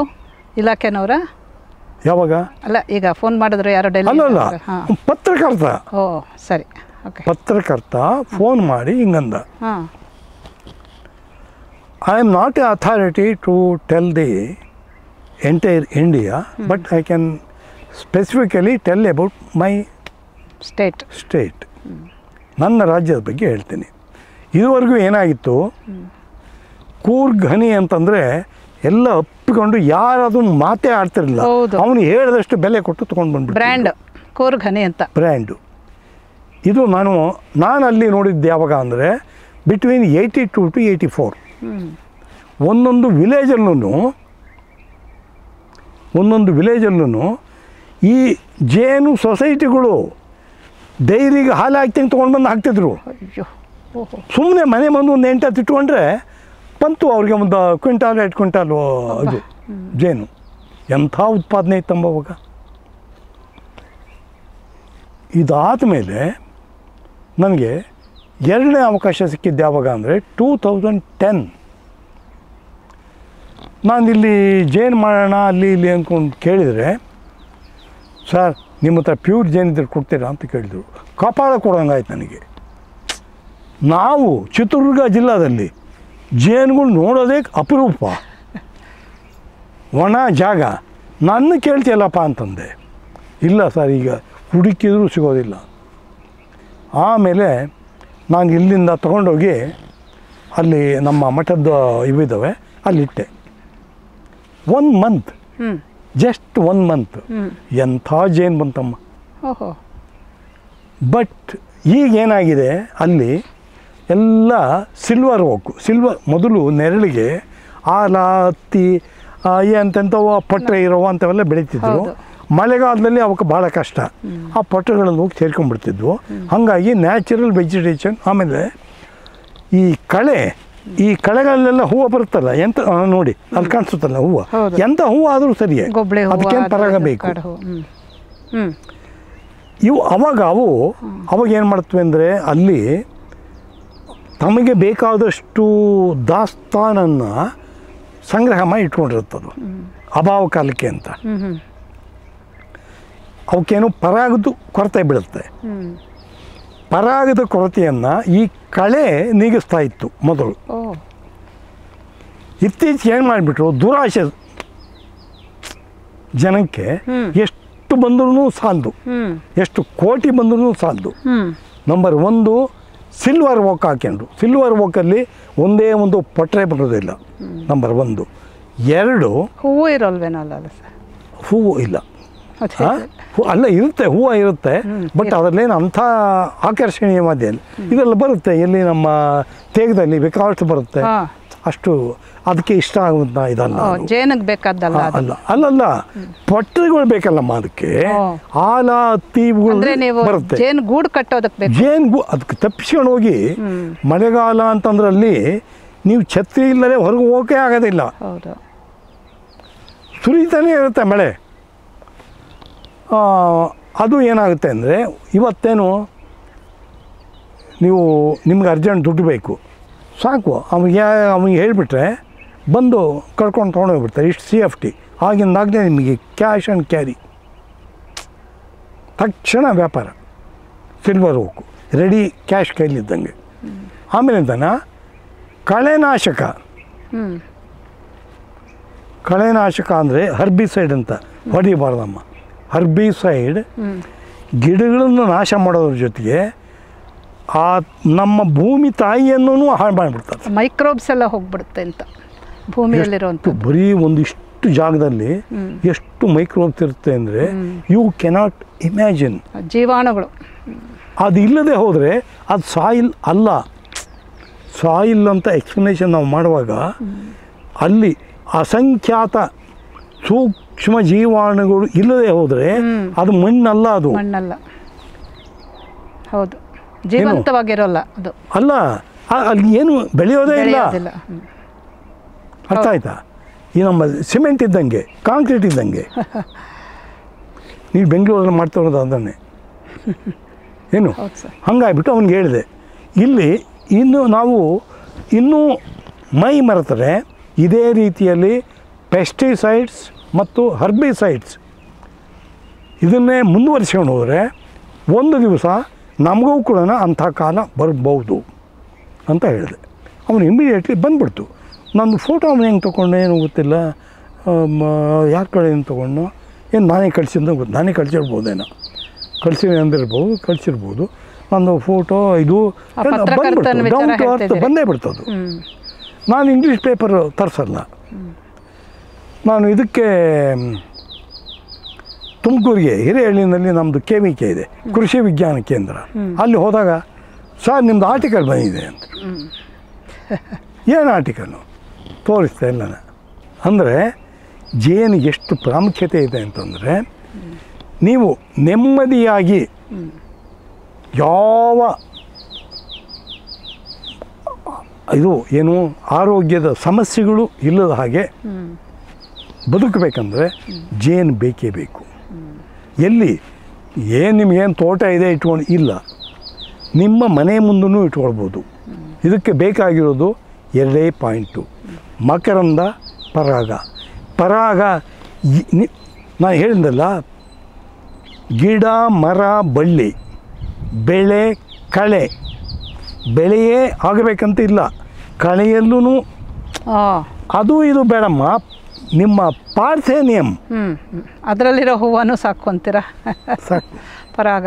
ಇಲಾಖೆನವರ? ಯಾವಾಗ? ಅಲ್ಲ, ಈಗ ಫೋನ್ ಮಾಡಿದ್ರು ಯಾರು? ಅಲ್ಲ, ಪತ್ರಕರ್ತ. ಓ ಸರಿ. ಪತ್ರಕರ್ತ ಫೋನ್ ಮಾಡಿ ಹಿಂಗಂದ, I am not a authority to tell the entire India, but I can specifically tell about my state. ನನ್ನ ರಾಜ್ಯದ ಬಗ್ಗೆ ಹೇಳ್ತೀನಿ. ಇದುವರೆಗೂ ಏನಾಗಿತ್ತು, ಕೂರ್ಗ್ ಹನಿ ಅಂತಂದರೆ ಎಲ್ಲ ಒಪ್ಪಿಕೊಂಡು ಯಾರು ಅದನ್ನು ಮಾತೇ ಆಡ್ತಿರಲಿಲ್ಲ. ಅವನು ಹೇಳಿದಷ್ಟು ಬೆಲೆ ಕೊಟ್ಟು ತೊಗೊಂಡು ಬಂದ್ಬಿಟ್ಟು ಬ್ರ್ಯಾಂಡ್ ಕೂರ್ಗ್ ಹನಿ ಅಂತ ಬ್ರ್ಯಾಂಡು. ಇದು ನಾನು ಅಲ್ಲಿ ನೋಡಿದ್ದು ಯಾವಾಗ ಅಂದರೆ ಬಿಟ್ವೀನ್ 82 to 84. ಒಂದೊಂದು ವಿಲೇಜಲ್ಲೂ ಈ ಜೇನು ಸೊಸೈಟಿಗಳು ಡೈರಿಗೆ ಹಾಲು ಹಾಕ್ತಂಗೆ ತೊಗೊಂಡು ಬಂದು ಹಾಕ್ತಿದ್ರು. ಸುಮ್ಮನೆ ಮನೆ ಬಂದು ಒಂದು 8 ಇಟ್ಕೊಂಡ್ರೆ ಬಂತು ಅವ್ರಿಗೆ ಒಂದು 1 ಕ್ವಿಂಟಾಲ್ 2 ಕ್ವಿಂಟಾಲು ಇದು ಜೇನು. ಎಂಥ ಉತ್ಪಾದನೆ ಇತ್ತಂಬ ಅವಾಗ. ಇದಾದ ಮೇಲೆ ನನಗೆ ಎರಡನೇ ಅವಕಾಶ ಸಿಕ್ಕಿದ್ದು ಯಾವಾಗ ಅಂದರೆ 2010. ನಾನು ಇಲ್ಲಿ ಜೇನು ಮಾಡೋಣ ಅಲ್ಲಿ ಇಲ್ಲಿ ಅಂದ್ಕೊಂಡು ಕೇಳಿದರೆ, ಸರ್ ನಿಮ್ಮ ಹತ್ರ ಪ್ಯೂರ್ ಜೇನಿದ್ರೆ ಕೊಡ್ತೀರಾ ಅಂತ ಕೇಳಿದರು. ಕಪಾಳ ಕೊಡೋಂಗಾಯ್ತು ನನಗೆ. ನಾವು ಚಿತ್ರದುರ್ಗ ಜಿಲ್ಲಾದಲ್ಲಿ ಜೇನುಗಳು ನೋಡೋದೇ ಅಪರೂಪ, ಒಣ ಜಾಗ. ನನ್ನ ಕೇಳ್ತಿಯಲ್ಲಪ್ಪ ಅಂತಂದೆ. ಇಲ್ಲ ಸರ್, ಈಗ ಹುಡುಕಿದ್ರೂ ಸಿಗೋದಿಲ್ಲ. ಆಮೇಲೆ ನಾನು ಇಲ್ಲಿಂದ ತೊಗೊಂಡೋಗಿ ಅಲ್ಲಿ ನಮ್ಮ ಮಠದ ಇವಿದ್ದಾವೆ ಅಲ್ಲಿಟ್ಟೆ. 1 ಮಂತ್, ಜಸ್ಟ್ 1 ಮಂತ್ ಎಂಥ ಜೇನು ಬಂತಮ್ಮ. ಬಟ್ ಈಗೇನಾಗಿದೆ ಅಲ್ಲಿ ಎಲ್ಲ ಸಿಲ್ವರ್ ಓಕು. ಮೊದಲು ನೆರಳಿಗೆ ಆಲ, ಹತ್ತಿ, ಎಂತೆಂಥವು ಪೊಟ್ರೆ ಇರೋವು ಅಂಥವೆಲ್ಲ ಬೆಳೀತಿದ್ರು. ಮಳೆಗಾಲದಲ್ಲಿ ಅವಕ್ಕೆ ಭಾಳ ಕಷ್ಟ. ಆ ಪೊಟ್ಟೆಗಳಲ್ಲಿ ಹೋಗಿ ಸೇರ್ಕೊಂಡ್ಬಿಡ್ತಿದ್ವು. ಹಾಗಾಗಿ ನ್ಯಾಚುರಲ್ ವೆಜಿಟೇಷನ್. ಆಮೇಲೆ ಈ ಕಳೆಗಳಲ್ಲೆಲ್ಲ ಹೂವು ಬರುತ್ತಲ್ಲ, ಎಂತ ನೋಡಿ ಅಲ್ಲಿ ಕಾಣಿಸುತ್ತಲ್ಲ ಹೂವು, ಎಂಥ ಹೂವು ಆದರೂ ಸರಿಯೇ, ಅದಕ್ಕೇನು ಪರಾಗ ಬೇಕು. ಇವು ಅವಾಗ ಏನು ಮಾಡ್ತವೆ ಅಂದರೆ, ಅಲ್ಲಿ ತಮಗೆ ಬೇಕಾದಷ್ಟು ದಾಸ್ತಾನನ್ನು ಸಂಗ್ರಹ ಮಾಡಿ ಇಟ್ಕೊಂಡಿರುತ್ತದು ಅಭಾವ ಕಾಲಕ್ಕೆ ಅಂತ. ಅವಕ್ಕೇನು ಪರಾಗದ ಕೊರತೆ ಬೀಳುತ್ತೆ. ಪರಾಗದ ಕೊರತೆಯನ್ನು ಈ ಕಳೆ ನೀಗಿಸ್ತಾ ಇತ್ತು ಮೊದಲು. ಇತ್ತೀಚೆಗೆ ಏನು ಮಾಡಿಬಿಟ್ರು, ದುರಾಶೆ ಜನಕ್ಕೆ ಎಷ್ಟು ಬಂದ್ರೂ ಸಾಲದು, ಎಷ್ಟು ಕೋಟಿ ಬಂದ್ರೂ ಸಾಲದು. ನಂಬರ್ 1 ಸಿಲ್ವರ್ ಓಕ್ ಹಾಕ್ಯಂಡ್ರು. ಸಿಲ್ವರ್ ಓಕಲ್ಲಿ ಒಂದೇ ಒಂದು ಪೊಟ್ರೆ ಬರೋದಿಲ್ಲ, ನಂಬರ್ 1. 2 ಹೂವು ಇರೋಲ್ವೇನಲ್ಲ ಸರ್? ಹೂವು ಇಲ್ಲ, ಅಲ್ಲ ಇರುತ್ತೆ, ಹೂವು ಇರುತ್ತೆ. ಬಟ್ ಅದರಲ್ಲೇನು ಅಂಥ ಆಕರ್ಷಣೀಯವಾದ ಇದೆಲ್ಲ ಬರುತ್ತೆ. ಎಲ್ಲಿ ನಮ್ಮ ತೇಗದಲ್ಲಿ ಬೇಕಾದಷ್ಟು ಬರುತ್ತೆ. ಅಷ್ಟು ಅದಕ್ಕೆ ಇಷ್ಟ ಆಗುವಂಥ ಇದಲ್ಲ, ಜೇನಿಗೆ ಬೇಕಾದಲ್ಲ. ಅಲ್ಲಲ್ಲ, ಪೊಟ್ರೆಗಳು ಬೇಕಲ್ಲಮ್ಮ ಅದಕ್ಕೆ. ಆಲ, ಹತ್ತಿಗಳು ಬರುತ್ತೆ. ಜೇನು ಗೂಡು ಕಟ್ಟೋದಕ್ಕೆ ಅದಕ್ಕೆ ತಪ್ಪಿಸ್ಕೊಂಡು ಹೋಗಿ ಮಳೆಗಾಲ ಅಂತಂದ್ರೆ ಅಲ್ಲಿ ನೀವು ಛತ್ರಿ ಇಲ್ಲದೆ ಹೊರಗೆ ಹೋಗೇ ಆಗೋದಿಲ್ಲ. ಸುರಿತಾನೇ ಇರುತ್ತೆ ಮಳೆ. ಅದು ಏನಾಗುತ್ತೆ ಅಂದರೆ, ಇವತ್ತೇನು ನಿಮ್ಗೆ ಅರ್ಜೆಂಟ್ ದುಡ್ಡು ಬೇಕು, ಸಾಕು ಅವನಿಗೆ ಹೇಳಿಬಿಟ್ರೆ ಬಂದು ಕರ್ಕೊಂಡು ತೊಗೊಂಡೋಗ್ಬಿಡ್ತಾರೆ. ಇಷ್ಟು CFT ಆಗಿಂದಾಗಲೇ ನಿಮಗೆ ಕ್ಯಾಶ್ ಆ್ಯಂಡ್ ಕ್ಯಾರಿ, ತಕ್ಷಣ ವ್ಯಾಪಾರ. ಸಿಲ್ವರ್ ಓಕು ರೆಡಿ, ಕ್ಯಾಶ್ ಕೈಲಿದ್ದಂಗೆ. ಆಮೇಲೆ ಕಳೆನಾಶಕ ಅಂದರೆ ಹರ್ಬಿಸೈಡ್ ಅಂತ ಹೊಡಿಬಾರ್ದಮ್ಮ. ಹರ್ಬಿಸೈಡ್ ಗಿಡಗಳನ್ನು ನಾಶ ಮಾಡೋದ್ರ ಜೊತೆಗೆ ನಮ್ಮ ಭೂಮಿ ತಾಯಿಯನ್ನು ಹಾಳು ಮಾಡಿಬಿಡ್ತಾರೆ. ಮೈಕ್ರೋಬ್ಸ್ ಎಲ್ಲ ಹೋಗ್ಬಿಡುತ್ತೆ ಅಂತ ಭೂಮಿಯಲ್ಲಿರುವಂಥ. ಬರೀ ಒಂದಿಷ್ಟು ಜಾಗದಲ್ಲಿ ಎಷ್ಟು ಮೈಕ್ರೋಬ್ಸ್ ಇರುತ್ತೆ ಅಂದರೆ ಯು ಕೆನಾಟ್ ಇಮ್ಯಾಜಿನ್. ಜೀವಾಣುಗಳು ಅದು ಇಲ್ಲದೆ ಹೋದರೆ ಅದು ಸಾಯಿಲ್ ಅಲ್ಲ. ಸಾಯಿಲ್ ಅಂತ ಎಕ್ಸ್ಪ್ಲನೇಷನ್ ನಾವು ಮಾಡುವಾಗ ಅಲ್ಲಿ ಅಸಂಖ್ಯಾತ ಸೂಕ್ಷ್ಮ ಜೀವಾಣುಗಳು ಇಲ್ಲದೆ ಹೋದರೆ ಅದು ಮಣ್ಣಲ್ಲ. ಅದು ಮಣ್ಣಲ್ಲ, ಹೌದು, ಜೀವಂತವಾಗಿರೋಲ್ಲ ಅದು. ಅಲ್ಲ, ಅಲ್ಲಿ ಏನು ಬೆಳೆಯೋದೇ ಇಲ್ಲ. ಅರ್ಥ ಆಯ್ತಾ? ಈ ನಮ್ಮ ಸಿಮೆಂಟ್ ಇದ್ದಂಗೆ, ಕಾಂಕ್ರೀಟ್ ಇದ್ದಂಗೆ. ನೀವು ಬೆಂಗಳೂರಲ್ಲಿ ಮಾಡ್ತಿರೋದು ಅದನ್ನೇ ಏನು. ಹಂಗಾಗ್ಬಿಟ್ಟು ಅವ್ನಿಗೆ ಹೇಳಿದೆ, ಇಲ್ಲಿ ನಾವು ಇನ್ನೂ ಮೈ ಮರೆತರೆ ಇದೇ ರೀತಿಯಲ್ಲಿ ಪೆಸ್ಟಿಸೈಡ್ಸ್ ಮತ್ತು ಹರ್ಬಿಸೈಡ್ಸ್ ಇದನ್ನೇ ಮುಂದುವರಿಸ್ಕೊಂಡು ಹೋದರೆ ಒಂದು ದಿವಸ ನಮಗೂ ಕೂಡ ಅಂಥ ಕಾಲ ಬರ್ಬೋದು ಅಂತ ಹೇಳಿದೆ. ಅವನು ಇಮಿಡಿಯೇಟ್ಲಿ ಬಂದ್ಬಿಡ್ತು. ನನ್ನ ಫೋಟೋ ಅವನು ಹೆಂಗೆ ತೊಗೊಂಡು ಏನೂ ಗೊತ್ತಿಲ್ಲ, ಯಾರ ಕಡೆ ಏನು ತೊಗೊಂಡು, ಏನು ನಾನೇ ಕಳಿಸಿರ್ಬೋದೇನೋ, ಕಳಿಸಿರ್ಬೋದು. ನನ್ನ ಫೋಟೋ ಇದು ಬಂದ್ಬಿಡ್ತು, ಡೌನ್ ಟು ಅರ್ತ್ ಬಂದೇ ಬಿಡ್ತದು. ನಾನು ಇಂಗ್ಲೀಷ್ ಪೇಪರ್ ತರಿಸಲ್ಲ. ನಾನು ಇದಕ್ಕೆ ತುಮಕೂರಿಗೆ ಹಿರೇಹಳ್ಳಿನಲ್ಲಿ ನಮ್ಮದು KVK ಇದೆ, ಕೃಷಿ ವಿಜ್ಞಾನ ಕೇಂದ್ರ. ಅಲ್ಲಿ ಹೋದಾಗ ಸರ್ ನಿಮ್ಮದು ಆರ್ಟಿಕಲ್ ಬಂದಿದೆ ಅಂತ. ಏನು ಆರ್ಟಿಕಲ್ಲು ತೋರಿಸ್ತಾ ಇಲ್ಲ. ಅಂದರೆ ಜೇನಿಗೆ ಎಷ್ಟು ಪ್ರಾಮುಖ್ಯತೆ ಇದೆ ಅಂತಂದರೆ, ನೀವು ನೆಮ್ಮದಿಯಾಗಿ ಯಾವ ಇದು ಏನು ಆರೋಗ್ಯದ ಸಮಸ್ಯೆಗಳು ಇಲ್ಲದ ಹಾಗೆ ಬದುಕಬೇಕಂದ್ರೆ ಜೇನು ಬೇಕೇ ಬೇಕು. ನಿಮಗೇನು ತೋಟ ಇದೆ ಇಟ್ಕೊಂಡು ಇಲ್ಲ, ನಿಮ್ಮ ಮನೆ ಮುಂದೂ ಇಟ್ಕೊಳ್ಬೋದು. ಇದಕ್ಕೆ ಬೇಕಾಗಿರೋದು 2 ಪಾಯಿಂಟು: ಮಕರಂದ, ಪರಾಗ ಪರಾಗ ನಾನು ಹೇಳಿದ್ನಲ್ಲ, ಗಿಡ ಮರ ಬಳ್ಳಿ ಬೆಳೆ ಕಳೆ, ಬೆಳೆಯೇ ಆಗಬೇಕಂತ ಇಲ್ಲ, ಕಳೆಯಲ್ಲೂ ಅದು ಇದು ಬೇಡಮ್ಮ, ನಿಮ್ಮ ಪಾರ್ಸೇನಿಯಂ ಅದರಲ್ಲಿರೋ ಹೂವನ್ನು ಸಾಕು ಅಂತೀರಾ? ಸಾಕು. ಪರಾಗ.